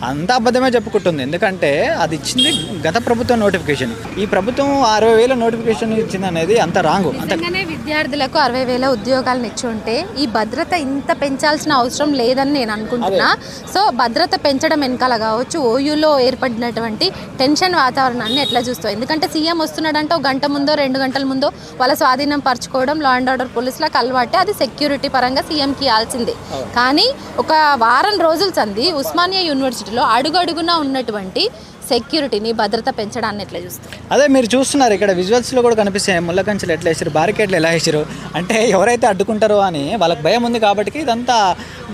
అంత అబద్ధమే చెప్పుకుంటుంది. ఎందుకంటే అది ఇచ్చింది గత ప్రభుత్వం నోటిఫికేషన్. ఈ ప్రభుత్వం 60,000 నోటిఫికేషన్ ఇచ్చింది అనేది అంత రాంగు. అంతగానే విద్యార్థులకు 60,000 ఉద్యోగాలను ఇచ్చి ఉంటే ఈ భద్రత ఇంత పెంచాల్సిన అవసరం లేదని నేను అనుకుంటున్నా. సో భద్రత పెంచడం వెనకాల కావచ్చు ఓయూలో ఏర్పడినటువంటి టెన్షన్ వాతావరణాన్ని ఎట్లా చూస్తావు? ఎందుకంటే సీఎం వస్తున్నాడంటే ఒక గంట ముందో 2 గంటల ముందో వాళ్ళ స్వాధీనం పరచుకోవడం లా అండ్ ఆర్డర్ పోలీసులకు అలవాటే. అది సెక్యూరిటీ పరంగా సీఎంకి ఇవ్వాల్సిందే. కానీ ఒక వారం రోజుల సంది ఉస్మానియా యూనివర్సిటీ అడుగడుగునా ఉన్నటువంటి సెక్యూరిటీని భద్రత పెంచడాన్ని ఎట్లా చూస్తారు? అదే మీరు చూస్తున్నారు ఇక్కడ విజువల్స్లో కూడా కనిపిస్తాయి. ముళ్ళ కంచెలు ఎట్లా వేసారు, బ్యారికేడ్లు ఎలా వేసారు. అంటే ఎవరైతే అడ్డుకుంటారో అని వాళ్ళకి భయం ఉంది కాబట్టి ఇదంతా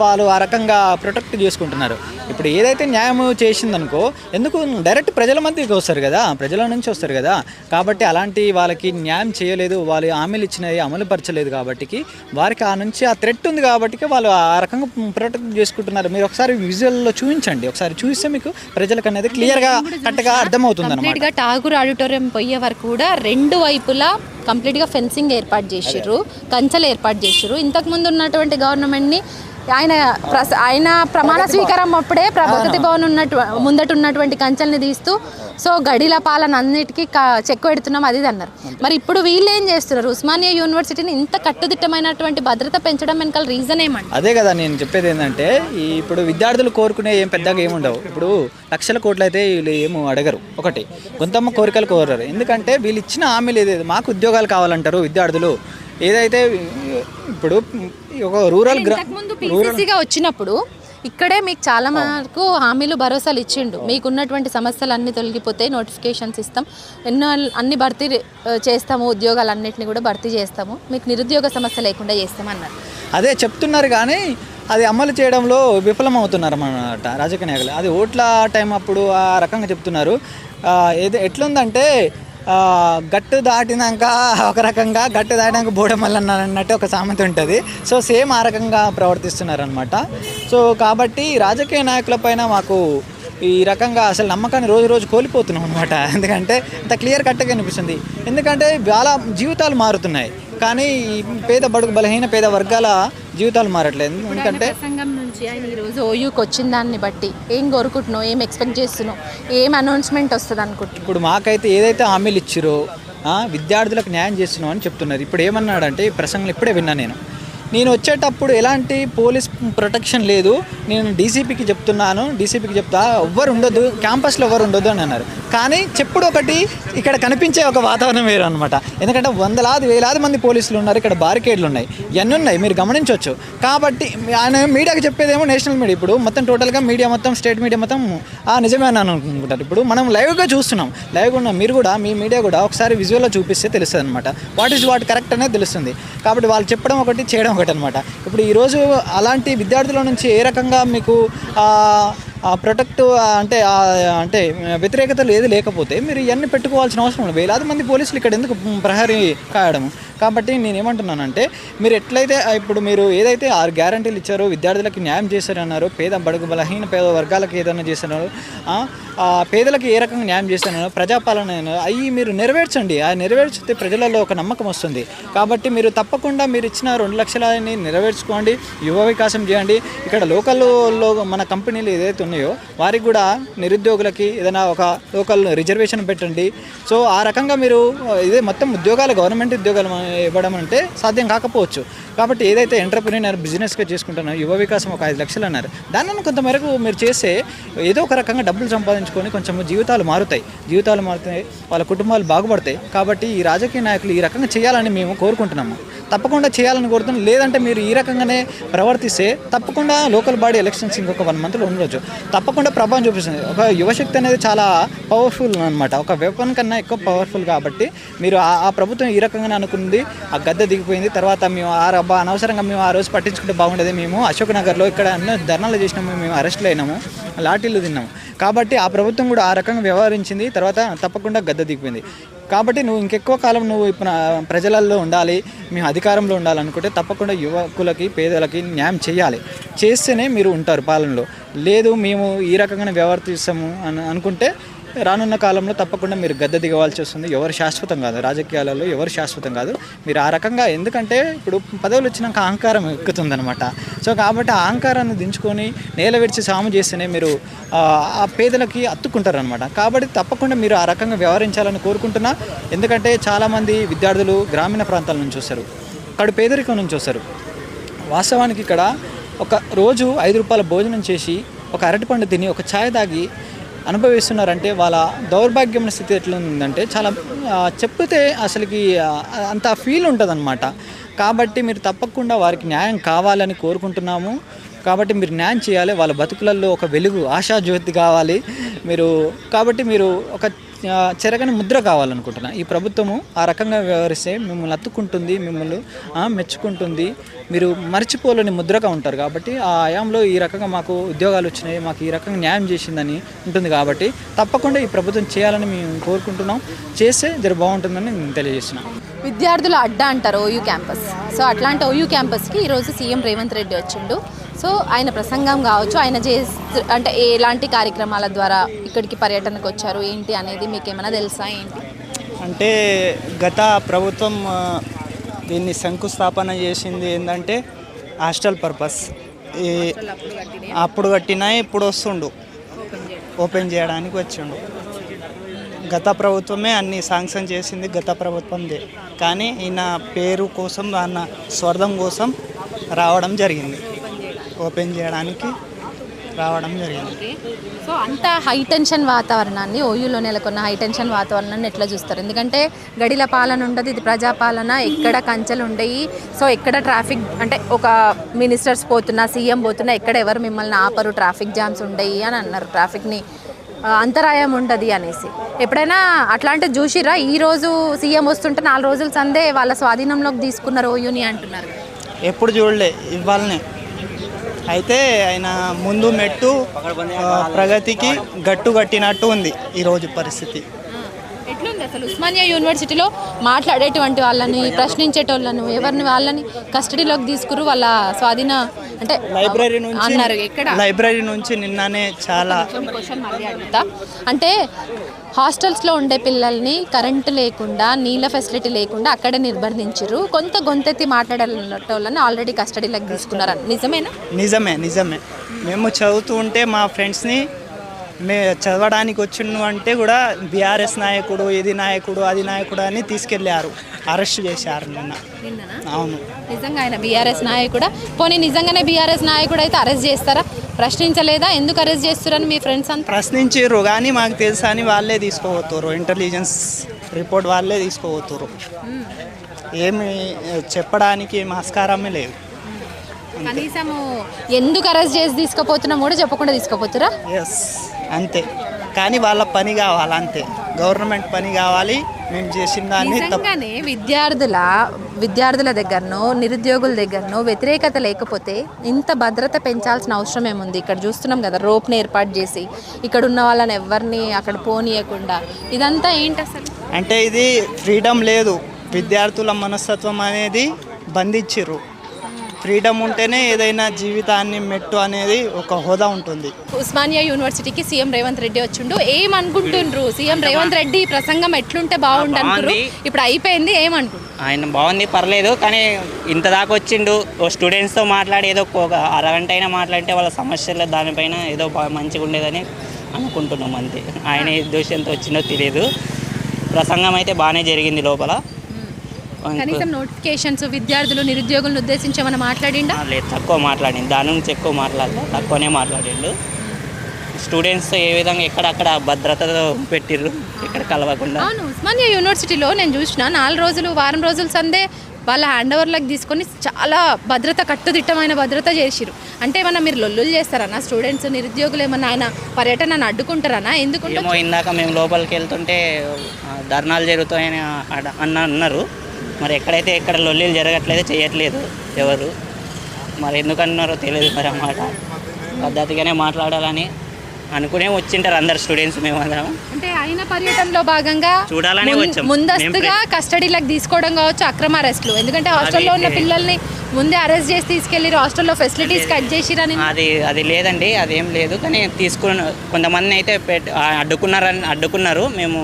వాళ్ళు ఆ రకంగా ప్రొటెక్ట్ చేసుకుంటున్నారు. ఇప్పుడు ఏదైతే న్యాయం చేసిందనుకో, ఎందుకు డైరెక్ట్ ప్రజల మధ్యకి వస్తారు కదా, ప్రజల నుంచి వస్తారు కదా. కాబట్టి అలాంటి వాళ్ళకి న్యాయం చేయలేదు, వాళ్ళు హామీలు ఇచ్చినవి అమలు పరచలేదు కాబట్టి వారికి ఆ నుంచి ఆ థ్రెట్ ఉంది కాబట్టి వాళ్ళు ఆ రకంగా ప్రొటెక్ట్ చేసుకుంటున్నారు. మీరు ఒకసారి విజువల్లో చూపించండి, ఒకసారి చూస్తే మీకు ప్రజలకు అనేది క్లియర్గా కరెక్ట్గా అర్థమవుతుంది అన్నమాట. కంప్లీట్గా ఠాగూర్ ఆడిటోరియం పోయే వరకు కూడా 2 వైపులా కంప్లీట్గా ఫెన్సింగ్ ఏర్పాటు చేసిర్రు, కంచెలు ఏర్పాటు చేసిర్రు. ఇంతకుముందు ఉన్నటువంటి గవర్నమెంట్ని ఆయన ప్రమాణ స్వీకారం అప్పుడే ప్రగతి భవన్ ముందట ఉన్నటువంటి కంచెల్ని తీస్తూ సో గడిల పాలన అన్నిటికీ చెక్ పెడుతున్నాం అది అన్నారు. మరి ఇప్పుడు వీళ్ళు ఏం చేస్తున్నారు? ఉస్మానియా యూనివర్సిటీని ఇంత కట్టుదిట్టమైనటువంటి భద్రత పెంచడం వెనకాల రీజన్ ఏమంటే? అదే కదా నేను చెప్పేది ఏంటంటే, ఇప్పుడు విద్యార్థులు కోరుకునే ఏం పెద్దగా ఏముండవు. ఇప్పుడు లక్షల కోట్లు అయితే వీళ్ళు ఏమో అడగరు, ఒకటి కొంతమ్మ కోరికలు కోరరు. ఎందుకంటే వీళ్ళు ఇచ్చిన హామీలు ఏదైతే మాకు ఉద్యోగాలు కావాలంటారు విద్యార్థులు. ఏదైతే ఇప్పుడు ఒక రూరల్ పీసీసీగా వచ్చినప్పుడు ఇక్కడే మీకు చాలా వరకు హామీలు భరోసాలు ఇచ్చిండు. మీకు ఉన్నటువంటి సమస్యలు అన్నీ తొలగిపోతాయి, నోటిఫికేషన్స్ ఇస్తాం, అన్ని భర్తీ చేస్తాము, ఉద్యోగాలన్నింటినీ కూడా భర్తీ చేస్తాము, మీకు నిరుద్యోగ సమస్య లేకుండా చేస్తామన్నారు. అదే చెప్తున్నారు కానీ అది అమలు చేయడంలో విఫలమవుతున్నారు అన్నమాట రాజకీయ నాయకులు. అది ఓట్ల టైం అప్పుడు ఆ రకంగా చెప్తున్నారు. ఏదో ఎట్లుందంటే గట్టు దాటినాక ఒక రకంగా, గట్టు దాటినాక బోడమల్ల అన్నట్టు ఒక సామెత ఉంటుంది. సో సేమ్ ఆ రకంగా ప్రవర్తిస్తున్నారనమాట. సో కాబట్టి రాజకీయ నాయకుల పైన మాకు ఈ రకంగా అసలు నమ్మకాన్ని రోజు రోజు కోల్పోతున్నాం అనమాట. ఎందుకంటే అంత క్లియర్ కట్గా అనిపిస్తుంది. ఎందుకంటే చాలా జీవితాలు మారుతున్నాయి కానీ ఈ బడుగు బలహీన పేద వర్గాల జీవితాలు మారట్లేదు. ఎందుకంటే సంఘం నుంచి ఆయన ఈరోజు ఓయూకి వచ్చిన దాన్ని బట్టి ఏం కోరుకుంటున్నావు, ఏం ఎక్స్పెక్ట్ చేస్తున్నావు, ఏం అనౌన్స్మెంట్ వస్తుంది అనుకుంటున్నావు? ఇప్పుడు మాకైతే ఏదైతే హామీలు ఇచ్చిరో విద్యార్థులకు న్యాయం చేస్తున్నావు అని చెప్తున్నారు. ఇప్పుడు ఏమన్నాడంటే ఈ ప్రసంగం ఇప్పుడే విన్నా నేను వచ్చేటప్పుడు ఎలాంటి పోలీస్ ప్రొటెక్షన్ లేదు, నేను డీసీపీకి చెప్తున్నాను, డీసీపీకి చెప్తా ఎవ్వరు ఉండొద్దు, క్యాంపస్లో ఎవరు ఉండొద్దు అని అన్నారు. కానీ చెప్పుడు ఒకటి, ఇక్కడ కనిపించే ఒక వాతావరణం వేరు అనమాట. ఎందుకంటే వేలాది మంది పోలీసులు ఉన్నారు, ఇక్కడ బారికేడ్లు ఉన్నాయి, ఇవన్నీ ఉన్నాయి, మీరు గమనించవచ్చు. కాబట్టి ఆయన మీడియాకి చెప్పేదేమో నేషనల్ మీడియా, ఇప్పుడు మొత్తం టోటల్గా మీడియా మొత్తం స్టేట్ మీడియా మొత్తం నిజమే అని అనుకుంటారు. ఇప్పుడు మనం లైవ్గా చూస్తున్నాం, లైవ్గా ఉన్నాం, మీరు కూడా మీ మీడియా కూడా ఒకసారి విజువల్లో చూపిస్తే తెలుస్తుంది అనమాట. వాట్ కరెక్ట్ అనేది తెలుస్తుంది. కాబట్టి వాళ్ళు చెప్పడం ఒకటి, చేయడం ఒకటి అనమాట. ఇప్పుడు ఈరోజు అలాంటి విద్యార్థుల నుంచి ఏ రకంగా మీకు ప్రొటెక్ట్ అంటే వ్యతిరేకతలు ఏది లేకపోతే మీరు ఇవన్నీ పెట్టుకోవాల్సిన అవసరం లేదు. వేలాది మంది పోలీసులు ఇక్కడ ఎందుకు ప్రహరీ కాయడము? కాబట్టి నేనేమంటున్నానంటే మీరు ఎట్లయితే ఇప్పుడు మీరు ఏదైతే 6 గ్యారంటీలు ఇచ్చారో, విద్యార్థులకు న్యాయం చేశారన్నారో, బడుగు బలహీన పేద వర్గాలకు ఏదైనా చేస్తున్నారో, పేదలకు ఏ రకంగా న్యాయం చేస్తున్నారో, ప్రజాపాలన అవి మీరు నెరవేర్చండి. ఆ నెరవేర్చితే ప్రజలలో ఒక నమ్మకం వస్తుంది. కాబట్టి మీరు తప్పకుండా మీరు ఇచ్చిన 2 లక్షలని నెరవేర్చుకోండి, యువ వికాసం చేయండి. ఇక్కడ లోకల్లో మన కంపెనీలు ఏదైతే ఉన్నాయో వారికి కూడా నిరుద్యోగులకి ఏదైనా ఒక లోకల్ రిజర్వేషన్ పెట్టండి. సో ఆ రకంగా మీరు ఇదే మొత్తం ఉద్యోగాలు, గవర్నమెంట్ ఉద్యోగాలు ఇవ్వడం అంటే సాధ్యం కాకపోవచ్చు. కాబట్టి ఏదైతే ఎంటర్ప్రీనర్ బిజినెస్గా చేసుకుంటున్నారో, యువ వికాసం ఒక 5 లక్షలు అన్నారు, దాన్ని కొంతమేరకు మీరు చేస్తే ఏదో ఒక రకంగా డబ్బులు సంపాదించుకొని కొంచెం జీవితాలు మారుతాయి, వాళ్ళ కుటుంబాలు బాగుపడతాయి. కాబట్టి ఈ రాజకీయ నాయకులు ఈ రకంగా చేయాలని మేము కోరుకుంటున్నాము, తప్పకుండా చేయాలని కోరుతున్నాం. లేదంటే మీరు ఈ రకంగానే ప్రవర్తిస్తే తప్పకుండా లోకల్ బాడీ ఎలక్షన్స్ ఇంకొక 1 మంత్లో ఉండవచ్చు, తప్పకుండా ప్రభావం చూపిస్తుంది. ఒక యువశక్తి అనేది చాలా పవర్ఫుల్ అనమాట, ఒక వెపన్ కన్నా ఎక్కువ పవర్ఫుల్. కాబట్టి మీరు ఆ ప్రభుత్వం ఈ రకంగానే అనుకుంది, ఆ గద్దె దిగిపోయింది. తర్వాత మేము అనవసరంగా మేము ఆ రోజు పట్టించుకుంటే బాగుండేది, మేము అశోక్ నగర్లో ఇక్కడ అన్ని ధర్నాలు చేసినాము, మేము అరెస్టులు అయినాము, లాఠీలు తిన్నాము. కాబట్టి ఆ ప్రభుత్వం కూడా ఆ రకంగా వ్యవహరించింది, తర్వాత తప్పకుండా గద్దె దిగిపోయింది. కాబట్టి నువ్వు ఇంకెక్కువ కాలం నువ్వు ఇప్పుడు ప్రజలలో ఉండాలి, మేము అధికారంలో ఉండాలనుకుంటే తప్పకుండా యువకులకి పేదలకి న్యాయం చేయాలి. చేస్తేనే మీరు ఉంటారు పాలనలో. లేదు మేము ఈ రకంగానే వ్యవహరిస్తాము అని అనుకుంటే రానున్న కాలంలో తప్పకుండా మీరు గద్దె దిగవలసి వస్తుంది. ఎవరు శాశ్వతం కాదు, రాజకీయాలలో ఎవరు శాశ్వతం కాదు. మీరు ఆ రకంగా, ఎందుకంటే ఇప్పుడు పదవులు వచ్చినాక అహంకారం ఎక్కుతుందనమాట. సో కాబట్టి ఆ అహంకారాన్ని దించుకొని నేల విడిచి సాము చేస్తేనే మీరు ఆ పేదలకి అత్తుకుంటారు అనమాట. కాబట్టి తప్పకుండా మీరు ఆ రకంగా వ్యవహరించాలని కోరుకుంటున్నా. ఎందుకంటే చాలామంది విద్యార్థులు గ్రామీణ ప్రాంతాల నుంచి వస్తారు, అక్కడ పేదరికం నుంచి వస్తారు. వాస్తవానికి ఇక్కడ ఒక రోజు 5 రూపాయల భోజనం చేసి ఒక అరటిపండు తిని ఒక ఛాయ్ తాగి అనుభవిస్తున్నారంటే వాళ్ళ దౌర్భాగ్యమైన స్థితి ఎట్లా ఉందంటే చాలా చెప్తే అసలుకి అంత ఫీల్ ఉంటుందన్నమాట. కాబట్టి మీరు తప్పకుండా వారికి న్యాయం కావాలని కోరుకుంటున్నాము. కాబట్టి మీరు న్యాయం చేయాలి, వాళ్ళ బతుకులలో ఒక వెలుగు ఆశాజ్యోతి కావాలి మీరు. కాబట్టి మీరు ఒక చెరగని ముద్ర కావాలనుకుంటున్నా. ఈ ప్రభుత్వము ఆ రకంగా వ్యవహరిస్తే మిమ్మల్ని అత్తుకుంటుంది, మిమ్మల్ని మెచ్చుకుంటుంది, మీరు మర్చిపోలేని ముద్రగా ఉంటారు. కాబట్టి ఆ ఆయాంలో ఈ రకంగా మాకు ఉద్యోగాలు వచ్చినాయి, మాకు ఈ రకంగా న్యాయం చేసిందని ఉంటుంది. కాబట్టి తప్పకుండా ఈ ప్రభుత్వం చేయాలని మేము కోరుకుంటున్నాం. చేస్తే జర బాగుంటుందని నేను తెలియజేస్తున్నాం. విద్యార్థులు అడ్డా అంటారు ఓయూ క్యాంపస్. సో అట్లాంటి ఓయూ క్యాంపస్కి ఈరోజు సీఎం రేవంత్ రెడ్డి వచ్చిండు. సో ఆయన ప్రసంగం కావచ్చు, ఆయన అంటే ఎలాంటి కార్యక్రమాల ద్వారా ఇక్కడికి పర్యటనకు వచ్చారు ఏంటి అనేది మీకు ఏమైనా తెలుసా ఏంటి? అంటే గత ప్రభుత్వం దీన్ని శంకుస్థాపన చేసింది ఏంటంటే హాస్టల్ పర్పస్. అప్పుడు కట్టినా ఇప్పుడు వస్తుండు, ఓపెన్ చేయడానికి వచ్చిండు. గత ప్రభుత్వమే అన్ని శాంక్షన్ చేసింది గత ప్రభుత్వందే. కానీ ఈయన పేరు కోసం, అన్న స్వార్థం కోసం రావడం జరిగింది, ఓపెన్ చేయడానికి రావడం జరిగింది. సో అంత హై టెన్షన్ వాతావరణాన్ని, ఓయూలో నెలకొన్న హై టెన్షన్ వాతావరణాన్ని ఎట్లా చూస్తారు? ఎందుకంటే గడిల పాలన ఉండదు, ఇది ప్రజాపాలన, ఎక్కడ కంచెలు ఉండయి. సో ఎక్కడ ట్రాఫిక్ అంటే ఒక మినిస్టర్స్ పోతున్నా, సీఎం పోతున్నా, ఎక్కడ ఎవరు మిమ్మల్ని ఆపరు, ట్రాఫిక్ జామ్స్ ఉండయి అని అన్నారు. ట్రాఫిక్ని అంతరాయం ఉండదు అనేసి ఎప్పుడైనా అట్లాంటిది చూసిరా? ఈరోజు సీఎం వస్తుంటే 4 రోజుల సందే వాళ్ళ స్వాధీనంలోకి తీసుకున్నారు ఓయూని అంటున్నారు. ఎప్పుడు చూడలే, ఇవ్వాలనే. అయితే ఆయన ముందు మెట్టు ప్రగతికి గట్టు కట్టినట్టు ఉంది ఈరోజు పరిస్థితి. ఎట్లుంది అసలు ఉస్మానియా యూనివర్సిటీలో మాట్లాడేటువంటి వాళ్ళని, ప్రశ్నించేటోళ్ళను, ఎవరిని వాళ్ళని కస్టడీలోకి తీసుకురు, వాళ్ళ స్వాధీన అంటే లైబ్రరీ నుంచి అన్నారు. ఎక్కడ లైబ్రరీ నుంచి నిన్ననే చాలా క్వశ్చన్ మళ్ళీ అడుగుతా. అంటే హాస్టల్స్లో ఉండే పిల్లల్ని కరెంటు లేకుండా, నీళ్ళ ఫెసిలిటీ లేకుండా అక్కడే నిర్బంధించారు. కొంత గొంతెత్తి మాట్లాడాలని ఆల్రెడీ కస్టడీలోకి తీసుకున్నారు. నిజమేనా? నిజమే. మేము చదువుతూ ఉంటే మా ఫ్రెండ్స్ని చదవడానికి వచ్చిండు అంటే కూడా బీఆర్ఎస్ నాయకుడు, ఇది నాయకుడు, అది నాయకుడు అని తీసుకెళ్ళారు, అరెస్ట్ చేశారు నిన్న. అవును, నిజంగా ఆయన బీఆర్ఎస్ నాయకుడా? పోనీ నిజంగానే బీఆర్ఎస్ నాయకుడు అయితే అరెస్ట్ చేస్తారా? ప్రశ్నించలేదా? ఎందుకు అరెస్ట్ చేస్తారని మీ ఫ్రెండ్స్ అంతా ప్రశ్నించారు, కానీ మాకు తెలుసా అని వాళ్ళే తీసుకోబోతున్నారు. ఇంటెలిజెన్స్ రిపోర్ట్ వాళ్ళే తీసుకోబోతున్నారు. ఏమి చెప్పడానికి ఏమి ఆస్కారమే లేదు. కనీసము ఎందుకు అరెస్ట్ చేసి తీసుకుపోతున్నాం కూడా చెప్పకుండా తీసుకుపోతురా? ఎస్, అంతే. కానీ వాళ్ళ పని కావాలి, అంతే. గవర్నమెంట్ పని కావాలి. మేము చేసిన దాన్ని నిజంగానే విద్యార్థుల దగ్గరనో, నిరుద్యోగుల దగ్గరనో వ్యతిరేకత లేకపోతే ఇంత భద్రత పెంచాల్సిన అవసరం ఏముంది? ఇక్కడ చూస్తున్నాం కదా, రోప్ని ఏర్పాటు చేసి ఇక్కడ ఉన్న వాళ్ళని ఎవరిని అక్కడ పోనీయకుండా, ఇదంతా ఏంటి అసలు? అంటే ఇది ఫ్రీడమ్ లేదు, విద్యార్థుల మనస్తత్వం అనేది బంధించిర్రు. ఫ్రీడమ్ ఉంటేనే ఏదైనా జీవితాన్ని మెట్టు అనేది ఒక హోదా ఉంటుంది. ఉస్మానియా యూనివర్సిటీకి సీఎం రేవంత్ రెడ్డి వచ్చిండు. ఏమనుకుంటుండ్రు? సీఎం రేవంత్ రెడ్డి ప్రసంగం ఎట్లుంటే బాగుండు అనుకుంటారు? ఇప్పుడు అయిపోయింది, ఏమనుకుంటారు? ఆయన బాగుంది, పర్లేదు. కానీ ఇంత దాకా వచ్చిండు, స్టూడెంట్స్తో మాట్లాడి ఏదో ఒక అరగంట అయినా మాట్లాడితే వాళ్ళ సమస్యల దానిపైన ఏదో మంచిగా ఉండేదని అనుకుంటున్నాం, అంతే. ఆయన ఏ దోషంతో వచ్చిందో తెలియదు. ప్రసంగం అయితే బాగానే జరిగింది లోపల. కనీసం నోటిఫికేషన్స్, విద్యార్థులు, నిరుద్యోగులను ఉద్దేశించి ఏమైనా మాట్లాడిండా? లేదు, తక్కువ మాట్లాడిండు. దాని నుంచి ఎక్కువ మాట్లాడలే, తక్కువనే మాట్లాడిండు. స్టూడెంట్స్ ఏ విధంగా ఎక్కడక్కడ భద్రతతో పెట్టిర్రు, ఇక్కడ కలవకుండా. అవును, ఉస్మానియా యూనివర్సిటీలో నేను చూసిన 4 రోజులు, వారం రోజుల సందే వాళ్ళ హ్యాండ్ ఓవర్లకు తీసుకొని చాలా భద్రత, కట్టుదిట్టమైన భద్రత చేసిరు. అంటే ఏమన్నా మీరు లొల్లులు చేస్తారన్నా? స్టూడెంట్స్, నిరుద్యోగులు ఏమన్నా ఆయన పర్యటనను అడ్డుకుంటారన్నా? ఎందుకు? ఏమో ఇందాక మేము లోపలికి వెళ్తుంటే ధర్నాలు జరుగుతాయని అన్నారు. మరి ఎక్కడ లొల్లీలు జరగట్లేదు, చేయట్లేదు ఎవరు. మరి ఎందుకు అన్నారో తెలియదు. మరి అన్నమాట పద్ధతిగానే మాట్లాడాలని అనుకునే వచ్చింటారు అందరు స్టూడెంట్స్ మేమందరం. అంటే ఆయన పర్యటనలో భాగంగా చూడాలనే వచ్చాం. ముందస్తుగా కస్టడీలకు తీసుకోవడం కావచ్చు, అక్రమ అరెస్టులు. ఎందుకంటే హాస్టల్లో ఉన్న పిల్లల్ని ముందే అరెస్ట్ చేసి తీసుకెళ్లి హాస్టల్లో ఫెసిలిటీస్ కట్ చేసిరని. అది లేదండి, అదేం లేదు. కానీ కొంతమంది అయితే అడ్డుకున్నారు. మేము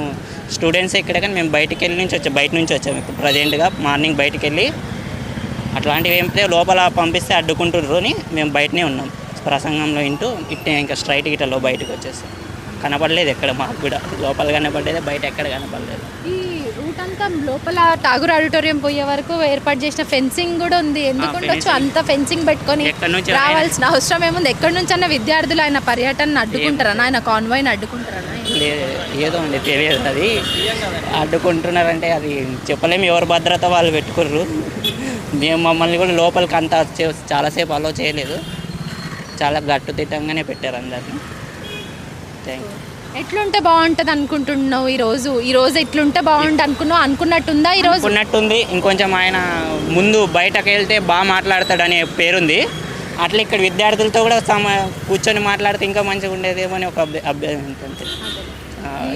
స్టూడెంట్స్ ఇక్కడ, కానీ మేము బయట నుంచి వచ్చాము. ఇప్పుడు ప్రజెంట్గా మార్నింగ్ బయటికి వెళ్ళి అట్లాంటివి ఏమిటే లోపల పంపిస్తే అడ్డుకుంటుర్రు అని మేము బయటనే ఉన్నాం. ప్రసంగంలో ఇంటూ ఇట్టే ఇంకా స్ట్రైట్ గిట్టలో బయటకు వచ్చేస్తాం. కనపడలేదు ఎక్కడ, మాకు కూడా లోపల కనపడలేదు, బయట ఎక్కడ కనపడలేదు. ఈ రూట్ అంతా లోపల ఠాగూర్ ఆడిటోరియం పోయే వరకు ఏర్పాటు చేసిన ఫెన్సింగ్ కూడా ఉంది. ఎందుకుండొచ్చు అంత ఫెన్సింగ్ పెట్టుకొని రావాల్సిన అవసరం ఏముంది? ఎక్కడి నుంచి అన్న విద్యార్థులు ఆయన పర్యటన అడ్డుకుంటారనా, ఆయన కాన్వాయ్ని అడ్డుకుంటారనా? ఏదో అండి, తెలియదు. అది అడ్డుకుంటున్నారంటే అది చెప్పలేము, ఎవరు భద్రత వాళ్ళు పెట్టుకుర్రు. మేము మమ్మల్ని కూడా లోపలికి అంతా చాలాసేపు అలో చేయలేదు, చాలా గట్టు తిట్టంగానే పెట్టారు అందరినీ. Thank you. ఎట్లుంటే బాగుంటుంది అనుకుంటున్నావు? ఈరోజు ఎట్లుంటే బాగుంటుంది అనుకున్నట్టుందా? ఈరోజు ఉన్నట్టుంది. ఇంకొంచెం ఆయన ముందు బయటకు వెళ్తే బాగా మాట్లాడతాడనే పేరుంది. అట్లా ఇక్కడ విద్యార్థులతో కూడా కూర్చొని మాట్లాడితే ఇంకా మంచిగా ఉండేదేమో అని ఒక అభ్యర్థి ఉంటుంది.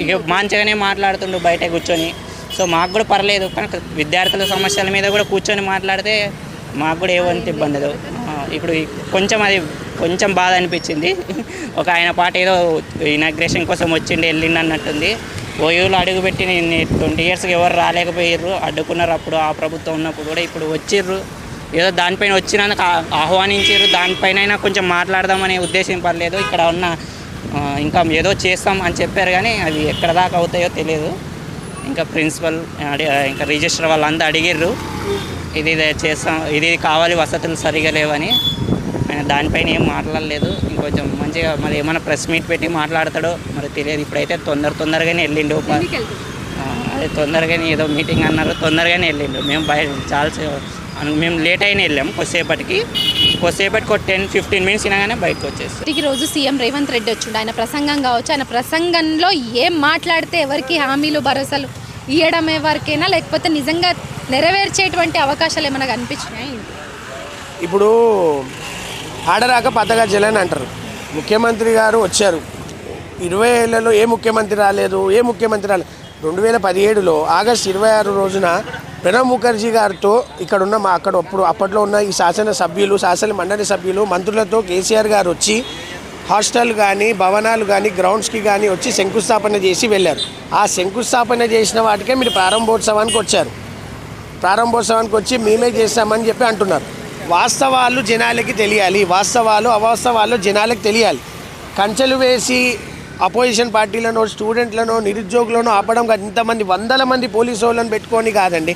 ఇక మంచిగానే మాట్లాడుతుండు బయట కూర్చొని. సో మాకు కూడా పర్లేదు, కానీ విద్యార్థుల సమస్యల మీద కూడా కూర్చొని మాట్లాడితే మాకు కూడా ఏమంత ఇబ్బంది లేదు. ఇప్పుడు కొంచెం బాధ అనిపించింది. ఒక ఆయన పాట ఏదో ఇనాగ్రేషన్ కోసం వెళ్ళిండు అన్నట్టుంది. ఓయూలో అడుగుపెట్టి 20 yearsకి ఎవరు రాలేకపోయారు, అడ్డుకున్నారు అప్పుడు ఆ ప్రభుత్వం ఉన్నప్పుడు కూడా. ఇప్పుడు వచ్చిర్రు, ఏదో దానిపైన వచ్చినందుకు ఆహ్వానించారు, దానిపైన కొంచెం మాట్లాడదామనే ఉద్దేశం పర్లేదు. ఇక్కడ ఉన్న ఇంకా ఏదో చేస్తాం అని చెప్పారు, కానీ అది ఎక్కడ దాకా అవుతాయో తెలియదు. ఇంకా ప్రిన్సిపల్ ఇంకా రిజిస్టర్ వాళ్ళంతా అడిగిర్రు, ఇది చేస్తాం, ఇది కావాలి, వసతులు సరిగా లేవని. ఆయన దానిపైన ఏం మాట్లాడలేదు. ఇంకొంచెం మంచిగా మరి ఏమైనా ప్రెస్ మీట్ పెట్టి మాట్లాడతాడో మరి తెలియదు. ఇప్పుడైతే తొందరగానే వెళ్ళిండు. అదే తొందరగానే ఏదో మీటింగ్ అన్నారు, తొందరగానే వెళ్ళిండు. మేము లేట్ అయినా వెళ్ళాము కొద్దిసేపటికి ఒక 10-15 minutes అయినాగానే బయటకు వచ్చేస్తాం. ఈరోజు సీఎం రేవంత్ రెడ్డి వచ్చిండు. ఆయన ప్రసంగం కావచ్చు, ఆయన ప్రసంగంలో ఏం మాట్లాడితే ఎవరికి హామీలు భరోసాలు ఇవ్వడం ఎవరికైనా, లేకపోతే నిజంగా నెరవేర్చేటువంటి అవకాశాలు ఏమైనా కనిపించినాయి? ఇప్పుడు ఆడరాక పతగా జలని అంటారు. ముఖ్యమంత్రి గారు వచ్చారు, 20 ఏళ్లలో ఏ ముఖ్యమంత్రి రాలేదు. 2017లో ఆగస్టు 26 రోజున ప్రణబ్ ముఖర్జీ గారితో ఇక్కడున్న అప్పట్లో ఉన్న ఈ శాసన మండలి సభ్యులు మంత్రులతో కేసీఆర్ గారు వచ్చి హాస్టల్ కానీ భవనాలు కానీ గ్రౌండ్స్కి కానీ వచ్చి శంకుస్థాపన చేసి వెళ్ళారు. ఆ శంకుస్థాపన చేసిన వాటికే మీరు ప్రారంభోత్సవానికి వచ్చారు. ప్రారంభోత్సవానికి వచ్చి మేమే చేస్తామని చెప్పి అంటున్నారు. వాస్తవాలు జనాలకి తెలియాలి, అవాస్తవాలు జనాలకు తెలియాలి. కంచెలు వేసి అపోజిషన్ పార్టీలను, స్టూడెంట్లను, నిరుద్యోగులను ఆపడం కాదు. ఇంతమంది 100 మంది పోలీసు వాళ్ళని పెట్టుకొని కాదండి.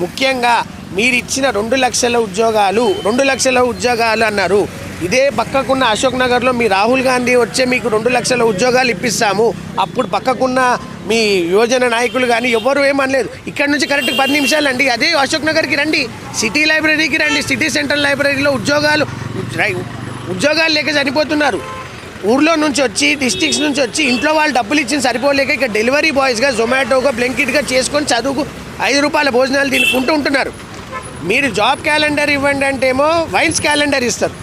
ముఖ్యంగా మీరు ఇచ్చిన 2 లక్షల ఉద్యోగాలు అన్నారు. ఇదే పక్కకున్న అశోక్ నగర్లో మీ రాహుల్ గాంధీ వచ్చే మీకు 2 లక్షల ఉద్యోగాలు ఇప్పిస్తాము. అప్పుడు పక్కకున్న మీ యువజన నాయకులు కానీ ఎవరు ఏమనలేదు. ఇక్కడ నుంచి కరెక్ట్ 10 నిమిషాలు అండి. అదే అశోక్ నగర్కి రండి, సిటీ లైబ్రరీకి రండి. సిటీ సెంట్రల్ లైబ్రరీలో ఉద్యోగాలు లేక చనిపోతున్నారు. ఊర్లో నుంచి వచ్చి, డిస్ట్రిక్ట్స్ నుంచి వచ్చి ఇంట్లో వాళ్ళు డబ్బులు ఇచ్చిన సరిపోలేక ఇక్కడ డెలివరీ బాయ్స్గా, జొమాటోగా, బ్లింకిట్గా చేసుకొని చదువుకు 5 రూపాయల భోజనాలు తినుకుంటూ ఉంటున్నారు. మీరు జాబ్ క్యాలెండర్ ఇవ్వండి అంటే ఏమో వైన్స్ క్యాలెండర్ ఇస్తారు.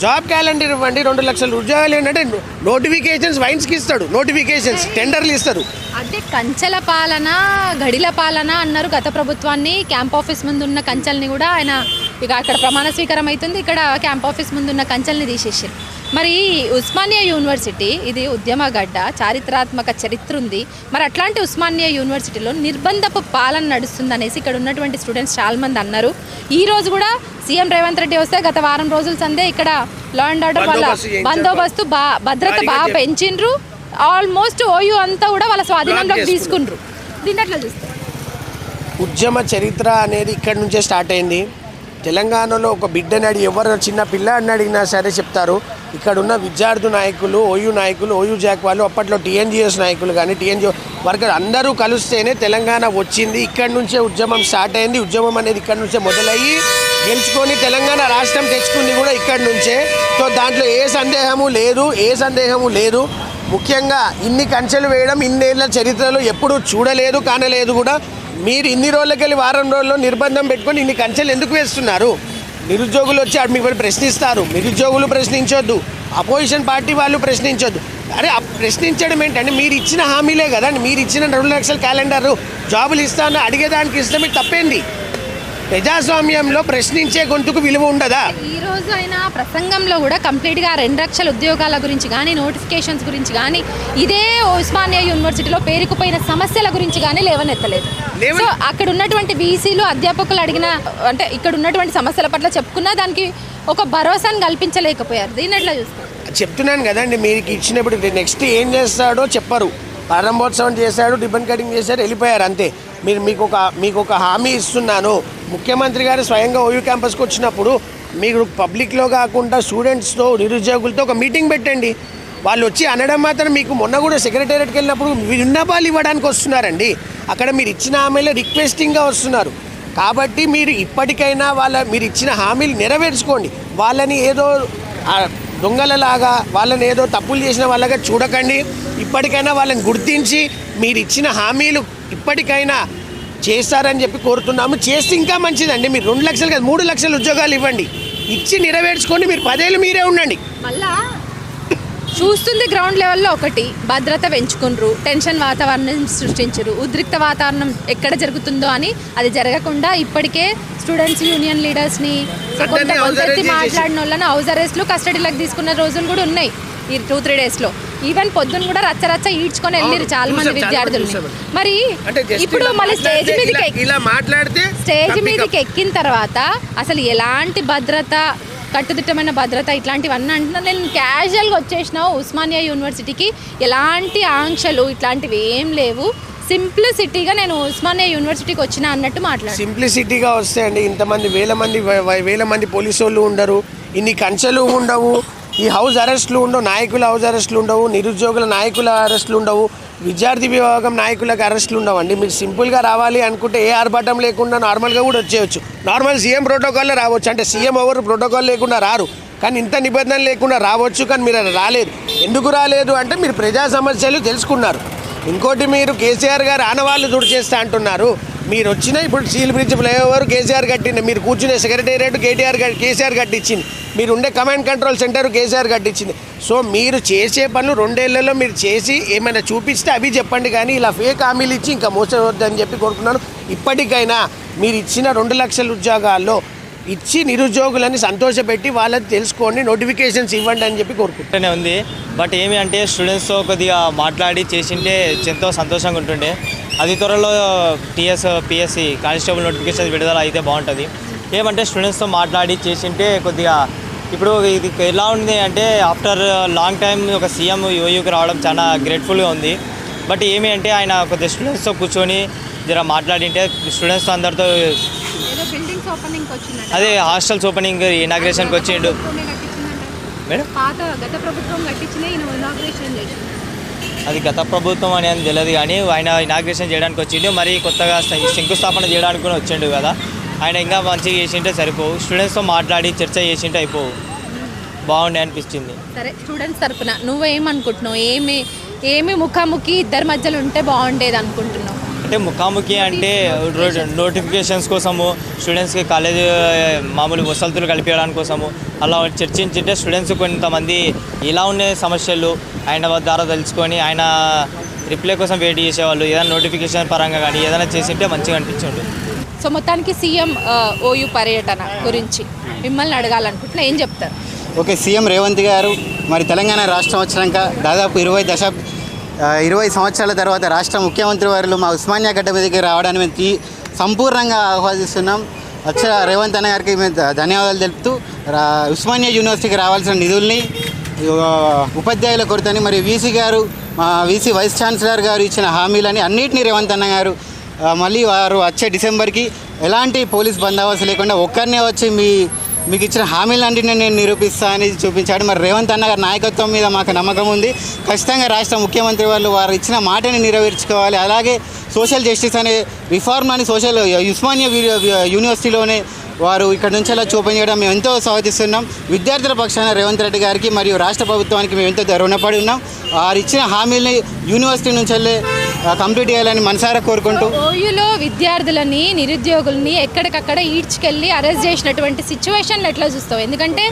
జాబ్ క్యాలెండర్ ఇవ్వండి, 2 లక్షల ఉద్యోగాలు ఏంటంటే నోటిఫికేషన్స్ వైన్స్కి ఇస్తాడు, నోటిఫికేషన్స్ టెండర్లు ఇస్తారు. అదే కంచెల పాలన, గడిల పాలన అన్నారు గత ప్రభుత్వాన్ని. క్యాంప్ ఆఫీస్ ముందు ఉన్న కంచెల్ని కూడా ఆయన ఇక అక్కడ ప్రమాణ స్వీకారం అవుతుంది, ఇక్కడ క్యాంప్ ఆఫీస్ ముందు ఉన్న కంచెల్ని తీసేసారు. మరి ఉస్మానియా యూనివర్సిటీ ఇది ఉద్యమగడ్డ, చారిత్రాత్మక చరిత్ర ఉంది. మరి అట్లాంటి ఉస్మానియా యూనివర్సిటీలో నిర్బంధపు పాలన నడుస్తుందనేసి ఇక్కడ ఉన్నటువంటి స్టూడెంట్స్ చాలామంది అన్నారు. ఈ రోజు కూడా సీఎం రేవంత్ రెడ్డి వస్తే గత వారం రోజుల సందే ఇక్కడ లా అండ్ ఆర్డర్ వల్ల బందోబస్తు భద్రత బాగా పెంచిండ్రు. ఆల్మోస్ట్ ఓయూ అంతా కూడా వాళ్ళ స్వాధీనంలోకి తీసుకుండ్రు. దీన్ని అట్లా చూస్తారు. ఉద్యమ చరిత్ర అనేది ఇక్కడి నుంచే స్టార్ట్ అయింది. తెలంగాణలో ఒక బిడ్డని అడిగి ఎవరు చిన్న పిల్లాడిని అడిగినా సరే చెప్తారు. ఇక్కడ ఉన్న విద్యార్థి నాయకులు, ఓయూ జాక్ వాళ్ళు, అప్పట్లో టీఎన్జిఎస్ నాయకులు కానీ టీఎన్జిఓ వర్కర్ అందరూ కలిస్తేనే తెలంగాణ వచ్చింది. ఇక్కడి నుంచే ఉద్యమం స్టార్ట్ అయింది. ఉద్యమం అనేది ఇక్కడి నుంచే మొదలయ్యి గెలుచుకొని తెలంగాణ రాష్ట్రం తెచ్చుకుంది కూడా ఇక్కడి నుంచే. సో దాంట్లో ఏ సందేహము లేదు. ముఖ్యంగా ఇన్ని కంచెలు వేయడం ఇన్నేళ్ల చరిత్రలో ఎప్పుడూ చూడలేదు, కానలేదు కూడా. మీరు ఇన్ని రోజులకెళ్ళి వారం రోజుల్లో నిర్బంధం పెట్టుకొని ఇన్ని కంచెలు ఎందుకు వేస్తున్నారు? నిరుద్యోగులు వచ్చి మీకు ప్రశ్నిస్తారు. నిరుద్యోగులు ప్రశ్నించొద్దు, అపోజిషన్ పార్టీ వాళ్ళు ప్రశ్నించొద్దు. అరే ప్రశ్నించడం ఏంటంటే మీరు ఇచ్చిన హామీలే కదండి, మీరు ఇచ్చిన 2 లక్షల క్యాలెండర్ జాబులు ఇస్తాను అడిగేదానికి ఇస్తే మీకు తప్పేంది? ప్రజాస్వామ్యంలో ప్రశ్నించే గొంతుకు విలువ ఉండదా? ఈ రోజు అయినా ప్రసంగంలో కూడా కంప్లీట్గా 2 లక్షల ఉద్యోగాల గురించి కానీ నోటిఫికేషన్స్ గురించి కానీ ఇదే ఉస్మానియా యూనివర్సిటీలో పేరుకుపోయిన సమస్యల గురించి కానీ లేవనెత్తలేదు. సో అక్కడ ఉన్నటువంటి బీసీలు అధ్యాపకులు అడిగిన అంటే ఇక్కడ ఉన్నటువంటి సమస్యల పట్ల చెప్పుకున్నా దానికి ఒక భరోసాను కల్పించలేకపోయారు. దీన్ని ఎట్లా చూస్తారు? చెప్తున్నాను కదండి, మీకు ఇచ్చినప్పుడు నెక్స్ట్ ఏం చేస్తాడో చెప్పరు. ప్రారంభోత్సవం చేశాడు, రిబన్ కటింగ్ చేశాడు, వెళ్ళిపోయారు అంతే. మీకు ఒక హామీ ఇస్తున్నాను. ముఖ్యమంత్రి గారు స్వయంగా ఓయూ క్యాంపస్కి వచ్చినప్పుడు మీరు పబ్లిక్లో కాకుండా స్టూడెంట్స్తో నిరుద్యోగులతో ఒక మీటింగ్ పెట్టండి. వాళ్ళు వచ్చి అనడం మాత్రం మీకు మొన్న కూడా సెక్రటేరియట్కి వెళ్ళినప్పుడు విన్నపాలు ఇవ్వడానికి వస్తున్నారండి. అక్కడ మీరు ఇచ్చిన హామీలో రిక్వెస్టింగ్గా వస్తున్నారు. కాబట్టి మీరు ఇప్పటికైనా మీరు ఇచ్చిన హామీలు నెరవేర్చుకోండి. వాళ్ళని ఏదో దొంగలలాగా వాళ్ళని ఏదో తప్పులు చేసిన వాళ్ళగా చూడకండి. ఇప్పటికైనా వాళ్ళని గుర్తించి మీరు ఇచ్చిన హామీలు ఇప్పటికైనా చేస్తారని చెప్పి కోరుతున్నాము. చేస్తే ఇంకా మంచిదండి. మీరు 2 లక్షలు కాదు 3 లక్షల ఉద్యోగాలు ఇవ్వండి, ఇచ్చి నెరవేర్చుకోండి. మీరు 10 ఏళ్ళు మీరే ఉండండి. మళ్ళా చూస్తుంది గ్రౌండ్ లెవెల్లో ఒకటి భద్రత పెంచుకుండ్రు, టెన్షన్ వాతావరణం సృష్టించరు, ఉద్రిక్త వాతావరణం ఎక్కడ జరుగుతుందో అని అది జరగకుండా ఇప్పటికే స్టూడెంట్స్ యూనియన్ లీడర్స్ని మాట్లాడిన వాళ్ళని హౌస్ అరెస్ట్లు కస్టడీలకు తీసుకున్న రోజులు కూడా ఉన్నాయి ఈ 2-3 డేస్లో. ఈవెన్ పొద్దున్న కూడా రచ్చ ఈడ్చుకొని వెళ్ళారు చాలా మంది విద్యార్థులు. మరి ఇప్పుడు మళ్ళీ స్టేజ్ మీదకి ఎక్కిన తర్వాత అసలు ఎలాంటి భద్రత, కట్టుదిట్టమైన భద్రత ఇట్లాంటివన్నీ అంటున్నా. నేను క్యాజువల్గా వచ్చేసినావు ఉస్మానియా యూనివర్సిటీకి, ఎలాంటి ఆంక్షలు ఇట్లాంటివి ఏం లేవు, సింప్లిసిటీగా నేను ఉస్మానియా యూనివర్సిటీకి వచ్చినా అన్నట్టు మాట్లాడు. సింప్లిసిటీగా వస్తే అండి ఇంతమంది వేల మంది పోలీసు వాళ్ళు ఉండరు, ఇన్ని కంచెలు ఉండవు, ఈ హౌస్ అరెస్టులు ఉండవు, నాయకుల హౌస్ అరెస్టులు ఉండవు, నిరుద్యోగుల నాయకుల అరెస్టులు ఉండవు, విద్యార్థి విభాగం నాయకులకు అరెస్టులు ఉండవండి. మీరు సింపుల్గా రావాలి అనుకుంటే ఏ ఆర్భాటం లేకుండా నార్మల్గా కూడా వచ్చేయచ్చు. నార్మల్ సీఎం ప్రోటోకాల్లో రావచ్చు. అంటే సీఎం ఎవరు ప్రోటోకాల్ లేకుండా రారు, కానీ ఇంత నిబంధనలు లేకుండా రావచ్చు. కానీ మీరు రాలేదు. ఎందుకు రాలేదు అంటే మీరు ప్రజా సమస్యలు తెలుసుకున్నారు. ఇంకోటి మీరు కేసీఆర్ గారు ఆనవాళ్ళు తుడిచేస్తా అంటున్నారు. మీరు వచ్చిన ఇప్పుడు స్టీల్ బ్రిడ్జ్ ఫ్లైఓవర్ కేసీఆర్ కట్టింది, మీరు కూర్చునే సెక్రటేరియట్ కేసీఆర్ కట్టించింది, మీరు ఉండే కమాండ్ కంట్రోల్ సెంటర్ కేసీఆర్ కట్టించింది. సో మీరు చేసే పనులు 2 ఏళ్లలో మీరు చేసి ఏమైనా చూపిస్తే అవి చెప్పండి, కానీ ఇలా ఫేక్ హామీలు ఇచ్చి ఇంకా మోసవద్దని చెప్పి కోరుకున్నాను. ఇప్పటికైనా మీరు ఇచ్చిన 2 లక్షల ఉద్యోగాల్లో ఇచ్చి నిరుద్యోగులని సంతోషపెట్టి వాళ్ళని తెలుసుకోండి, నోటిఫికేషన్స్ ఇవ్వండి అని చెప్పి కోరుకుంటూనే ఉంది. బట్ ఏమి అంటే స్టూడెంట్స్తో కొద్దిగా మాట్లాడి చేసింటే ఎంతో సంతోషంగా ఉంటుండే. అది త్వరలో పిఎస్సి కానిస్టేబుల్ నోటిఫికేషన్ విడుదల అయితే బాగుంటుంది. ఏమంటే స్టూడెంట్స్తో మాట్లాడి చేసింటే కొద్దిగా ఇప్పుడు ఇది ఎలా ఉంది అంటే ఆఫ్టర్ లాంగ్ టైం ఒక సీఎం ఓయూకి రావడం చాలా గ్రేట్ఫుల్గా ఉంది. బట్ ఏమి అంటే ఆయన కొద్దిగా స్టూడెంట్స్తో కూర్చొని జర మాట్లాడింటే స్టూడెంట్స్తో అందరితో అదే హాస్టల్స్ ఓపెనింగ్ ఇనాగ్రేషన్కి వచ్చిండు మేడం. అది గత ప్రభుత్వం అని తెలియదు కానీ ఆయన ఇనాగ్రేషన్ చేయడానికి వచ్చిండు. మరి కొత్తగా శంకుస్థాపన చేయడానికి కూడా వచ్చిండు కదా. ఆయన ఇంకా మంచిగా చేసింటే సరిపోవు, స్టూడెంట్స్తో మాట్లాడి చర్చ చేసింటే అయిపోవు, బాగుండే అనిపించింది. సరే, స్టూడెంట్స్ తరపున నువ్వేమనుకుంటున్నావు? ఏమి ముఖాముఖి ఇద్దరి మధ్యలో ఉంటే బాగుండేది అనుకుంటున్నావు? అంటే ముఖాముఖి అంటే నోటిఫికేషన్స్ కోసము, స్టూడెంట్స్కి కాలేజ్ మామూలు వసతులు కల్పించడానికి కోసము అలా చర్చించుంటే స్టూడెంట్స్ కొంతమంది ఇలా ఉండే సమస్యలు ఆయన ద్వారా తెలుసుకొని ఆయన రిప్లై కోసం వెయిట్ చేసేవాళ్ళు. ఏదైనా నోటిఫికేషన్ పరంగా కానీ ఏదైనా చేసింటే మంచిగా అనిపించండి. సో మొత్తానికి సీఎం ఓయూ పర్యటన గురించి మిమ్మల్ని అడగాలనుకుంటున్నా, ఏం చెప్తారు? ఓకే, సీఎం రేవంత్ గారు మరి తెలంగాణ రాష్ట్రం వచ్చినాక దాదాపు 20 సంవత్సరాల తర్వాత రాష్ట్ర ముఖ్యమంత్రి వారు మా ఉస్మానియా గడ్డ మీదకి రావడానికి మేము సంపూర్ణంగా ఆహ్వానిస్తున్నాం. రేవంత్ అన్న గారికి మేము ధన్యవాదాలు తెలుపుతూ ఉస్మానియా యూనివర్సిటీకి రావాల్సిన నిధుల్ని, ఉపాధ్యాయుల కొరతని మరియు వీసీ గారు మా వీసీ వైస్ ఛాన్సలర్ గారు ఇచ్చిన హామీలని అన్నింటినీ రేవంత్ అన్న గారు మళ్ళీ వారు వచ్చే డిసెంబర్కి ఎలాంటి పోలీస్ బందోబస్తు లేకుండా ఒక్కరినే వచ్చి మీకు ఇచ్చిన హామీలన్నింటినీ నేను నిరూపిస్తా అని చూపించాడు. మరి రేవంత్ అన్న గారి నాయకత్వం మీద మాకు నమ్మకం ఉంది. ఖచ్చితంగా రాష్ట్ర ముఖ్యమంత్రి వారు ఇచ్చిన మాటని నెరవేర్చుకోవాలి. అలాగే సోషల్ జస్టిస్ అనే రిఫార్మ్ అని ఉస్మానియా యూనివర్సిటీలోనే వారు ఇక్కడ నుంచి అలా ఓపెన్ చేయడం మేము ఎంతో స్వాగతిస్తున్నాం. విద్యార్థుల పక్షాన రేవంత్ రెడ్డి గారికి మరియు రాష్ట్ర ప్రభుత్వానికి మేము ఎంతో రుణపడి ఉన్నాం. వారు ఇచ్చిన హామీలని యూనివర్సిటీ నుంచి కంప్లీట్ చేయాలని మనసారా కోరుకుంటూ, ఓయూలో విద్యార్థులని నిరుద్యోగుల్ని ఎక్కడికక్కడ ఈడ్చుకెళ్ళి అరెస్ట్ చేసినటువంటి సిచ్యువేషన్ ఎట్లా చూస్తావు? ఎందుకంటే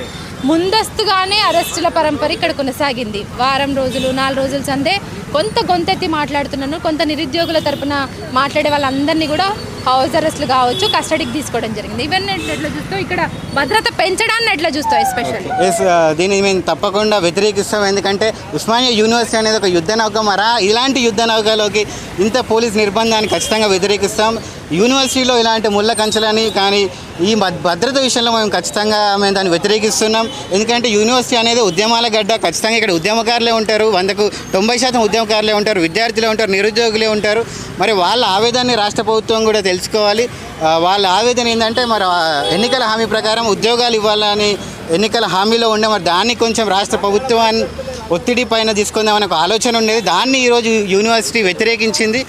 ముందస్తుగానే అరెస్టుల పరంపర ఇక్కడ కొనసాగింది. వారం రోజులు 4 రోజుల సందే కొంత గొంతెత్తి మాట్లాడుతున్నాను. కొంత నిరుద్యోగుల తరపున మాట్లాడే వాళ్ళందరినీ కూడా హౌస్ అరెస్టులు కావచ్చు, కస్టడీకి తీసుకోవడం జరిగింది. ఇవన్నీ ఎట్లా చూస్తావు? ఇక్కడ భద్రత పెంచడాన్ని ఎట్లా చూస్తావు? ఎస్పెషల్లీ దీన్ని మేము తప్పకుండా వ్యతిరేకిస్తాం. ఎందుకంటే ఉస్మానియా యూనివర్సిటీ అనేది ఒక యుద్ధ నౌక. ఇలాంటి యుద్ధ నౌకలోకి ఇంత పోలీస్ నిర్బంధాన్ని ఖచ్చితంగా వ్యతిరేకిస్తాం. యూనివర్సిటీలో ఇలాంటి ముళ్ళ కంచెలని కానీ ఈ భద్రత విషయంలో మేము దాన్ని వ్యతిరేకిస్తున్నాం. ఎందుకంటే యూనివర్సిటీ అనేది ఉద్యమాల గడ్డ. ఖచ్చితంగా ఇక్కడ ఉద్యమకారులే ఉంటారు, 90% ఉద్యమకారులే ఉంటారు, విద్యార్థులే ఉంటారు, నిరుద్యోగులే ఉంటారు. మరి వాళ్ళ ఆవేదనని రాష్ట్ర ప్రభుత్వం కూడా తెలుసుకోవాలి. వాళ్ళ ఆవేదన ఏంటంటే మరి ఎన్నికల హామీ ప్రకారం ఉద్యోగాలు ఇవ్వాలని ఎన్నికల హామీలో ఉండే మరి దాన్ని కొంచెం రాష్ట్ర ప్రభుత్వాన్ని ఒత్తిడి పైన తీసుకుందామని ఒక ఆలోచన ఉండేది. దాన్ని ఈరోజు యూనివర్సిటీ వ్యతిరేకించింది.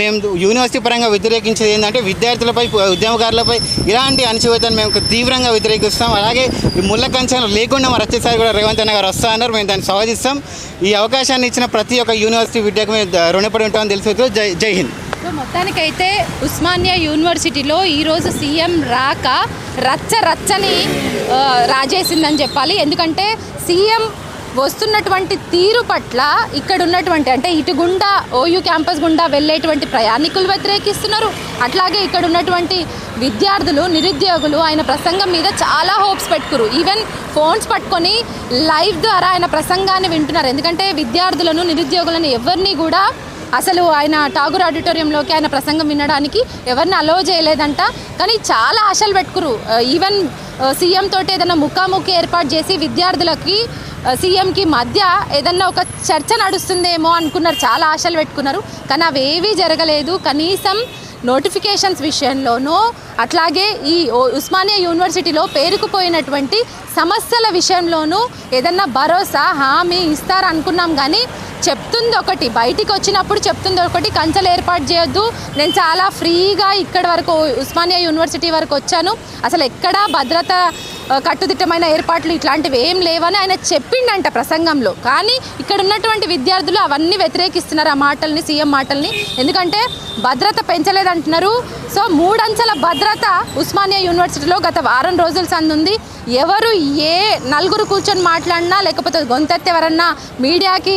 మేము యూనివర్సిటీ పరంగా వ్యతిరేకించేది ఏంటంటే విద్యార్థులపై, ఉద్యమకారులపై ఇలాంటి అణచివేతను మేము తీవ్రంగా వ్యతిరేకిస్తాం. అలాగే ఈ ముళ్ళ కంచెలు లేకుండా మరి వచ్చేసారి కూడా రేవంత్ అన్న గారు వస్తా అన్నారు. మేము దాన్ని స్వాగతిస్తాం. ఈ అవకాశాన్ని ఇచ్చిన ప్రతి ఒక్క యూనివర్సిటీ విద్యకు మేము రుణపడి ఉంటామని తెలుసు. జై హింద్. సో మొత్తానికైతే ఉస్మానియా యూనివర్సిటీలో ఈరోజు సీఎం రాక రచ్చని రాజేసిందని చెప్పాలి. ఎందుకంటే సీఎం వస్తున్నటువంటి తీరు పట్ల ఇక్కడ ఉన్నటువంటి అంటే ఇటు గుండా ఓయూ క్యాంపస్ గుండా వెళ్ళేటువంటి ప్రయాణికులు వ్యతిరేకిస్తున్నారు. అట్లాగే ఇక్కడ ఉన్నటువంటి విద్యార్థులు, నిరుద్యోగులు ఆయన ప్రసంగం మీద చాలా హోప్స్ పెట్టుకురు. ఈవెన్ ఫోన్స్ పట్టుకొని లైవ్ ద్వారా ఆయన ప్రసంగాన్ని వింటున్నారు. ఎందుకంటే విద్యార్థులను, నిరుద్యోగులను ఎవరిని కూడా అసలు ఆయన ఠాగూర్ ఆడిటోరియంలోకి ఆయన ప్రసంగం వినడానికి ఎవరిని అలో చేయలేదంట. కానీ చాలా ఆశలు పెట్టుకురు. ఈవెన్ సీఎం తోటి ఏదైనా ముఖాముఖి ఏర్పాటు చేసి విద్యార్థులకి సీఎంకి మధ్య ఏదన్నా ఒక చర్చ నడుస్తుందేమో అనుకున్నారు. చాలా ఆశలు పెట్టుకున్నారు. కానీ అవేవీ జరగలేదు. కనీసం నోటిఫికేషన్స్ విషయంలోనూ అట్లాగే ఈ ఉస్మానియా యూనివర్సిటీలో పేరుకుపోయినటువంటి సమస్యల విషయంలోనూ ఏదన్నా భరోసా, హామీ ఇస్తారనుకున్నాం. కానీ చెప్తుంది ఒకటి, బయటికి వచ్చినప్పుడు చెప్తుంది ఒకటి, కంచెలు ఏర్పాటు చేయొద్దు, నేను చాలా ఫ్రీగా ఇక్కడి వరకు ఉస్మానియా యూనివర్సిటీ వరకు వచ్చాను, అసలు ఎక్కడా భద్రత కట్టుదిట్టమైన ఏర్పాట్లు ఇట్లాంటివి ఏం లేవని ఆయన చెప్పిండంట ప్రసంగంలో. కానీ ఇక్కడ ఉన్నటువంటి విద్యార్థులు అవన్నీ వ్యతిరేకిస్తున్నారు ఆ మాటల్ని, సీఎం మాటల్ని. ఎందుకంటే భద్రత పెంచలేదంటున్నారు. సో 3 అంచెల భద్రత ఉస్మానియా యూనివర్సిటీలో గత వారం రోజుల సందుంది. ఎవరు నలుగురు కూర్చొని మాట్లాడినా లేకపోతే గొంతెత్తి ఎవరన్నా మీడియాకి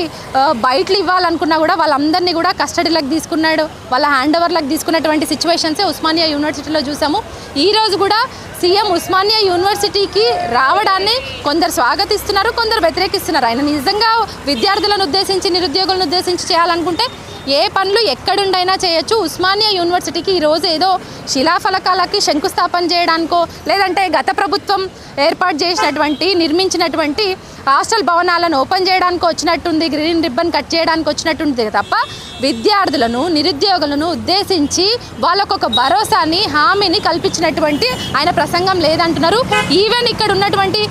బయటలు ఇవ్వాలనుకున్నా కూడా వాళ్ళందరినీ కూడా కస్టడీలకు తీసుకున్నాడు, వాళ్ళ హ్యాండ్ ఓవర్లకు తీసుకున్నటువంటి సిచ్యువేషన్సే ఉస్మానియా యూనివర్సిటీలో చూసాము. ఈరోజు కూడా సీఎం ఉస్మానియా యూనివర్సిటీకి రావడాన్ని కొందరు స్వాగతిస్తున్నారు, కొందరు వ్యతిరేకిస్తున్నారు. ఆయన నిజంగా విద్యార్థులను ఉద్దేశించి, నిరుద్యోగులను ఉద్దేశించి చేయాలనుకుంటే ఏ పనులు ఎక్కడుండైనా చేయొచ్చు. ఉస్మానియా యూనివర్సిటీకి ఈరోజు ఏదో శిలాఫలకాలకి శంకుస్థాపన చేయడానికో లేదంటే గత ప్రభుత్వం ఏర్పాటు చేసినటువంటి, నిర్మించినటువంటి హాస్టల్ భవనాలను ఓపెన్ చేయడానికి వచ్చినట్టుంది, గ్రీన్ రిబ్బన్ కట్ చేయడానికి వచ్చినట్టుంది తప్ప విద్యార్థులను, నిరుద్యోగులను ఉద్దేశించి వాళ్ళకొక భరోసాని, హామీని కల్పించినటువంటి ఆయన ప్రసంగం లేదంటున్నారు. ఈవెన్ ఇక్కడ ఉన్నటువంటి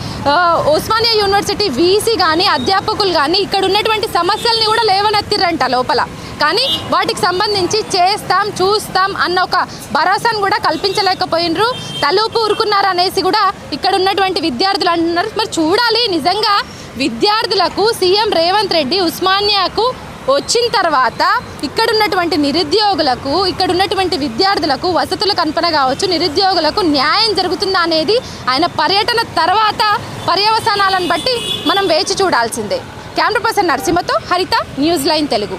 ఉస్మానియా యూనివర్సిటీ వీసీ కానీ, అధ్యాపకులు కానీ ఇక్కడ ఉన్నటువంటి సమస్యల్ని కూడా లేవనెత్తిరంట లోపల. కానీ వాటికి సంబంధించి చేస్తాం, చూస్తాం అన్న ఒక భరోసాను కూడా కల్పించలేకపోయినరు. తలూపు ఊరుకున్నారు అనేసి కూడా ఇక్కడ ఉన్నటువంటి విద్యార్థులు అంటున్నారు. మరి చూడాలి నిజంగా విద్యార్థులకు సీఎం రేవంత్ రెడ్డి ఉస్మానియాకు వచ్చిన తర్వాత ఇక్కడ ఉన్నటువంటి నిరుద్యోగులకు, ఇక్కడ ఉన్నటువంటి విద్యార్థులకు వసతుల కల్పన కావచ్చు, నిరుద్యోగులకు న్యాయం జరుగుతుందా అనేది ఆయన పర్యటన తర్వాత పర్యవసానాలను బట్టి మనం వేచి చూడాల్సిందే. కెమెరా పర్సన్ నరసింహతో హరిత, న్యూస్ లైన్ తెలుగు.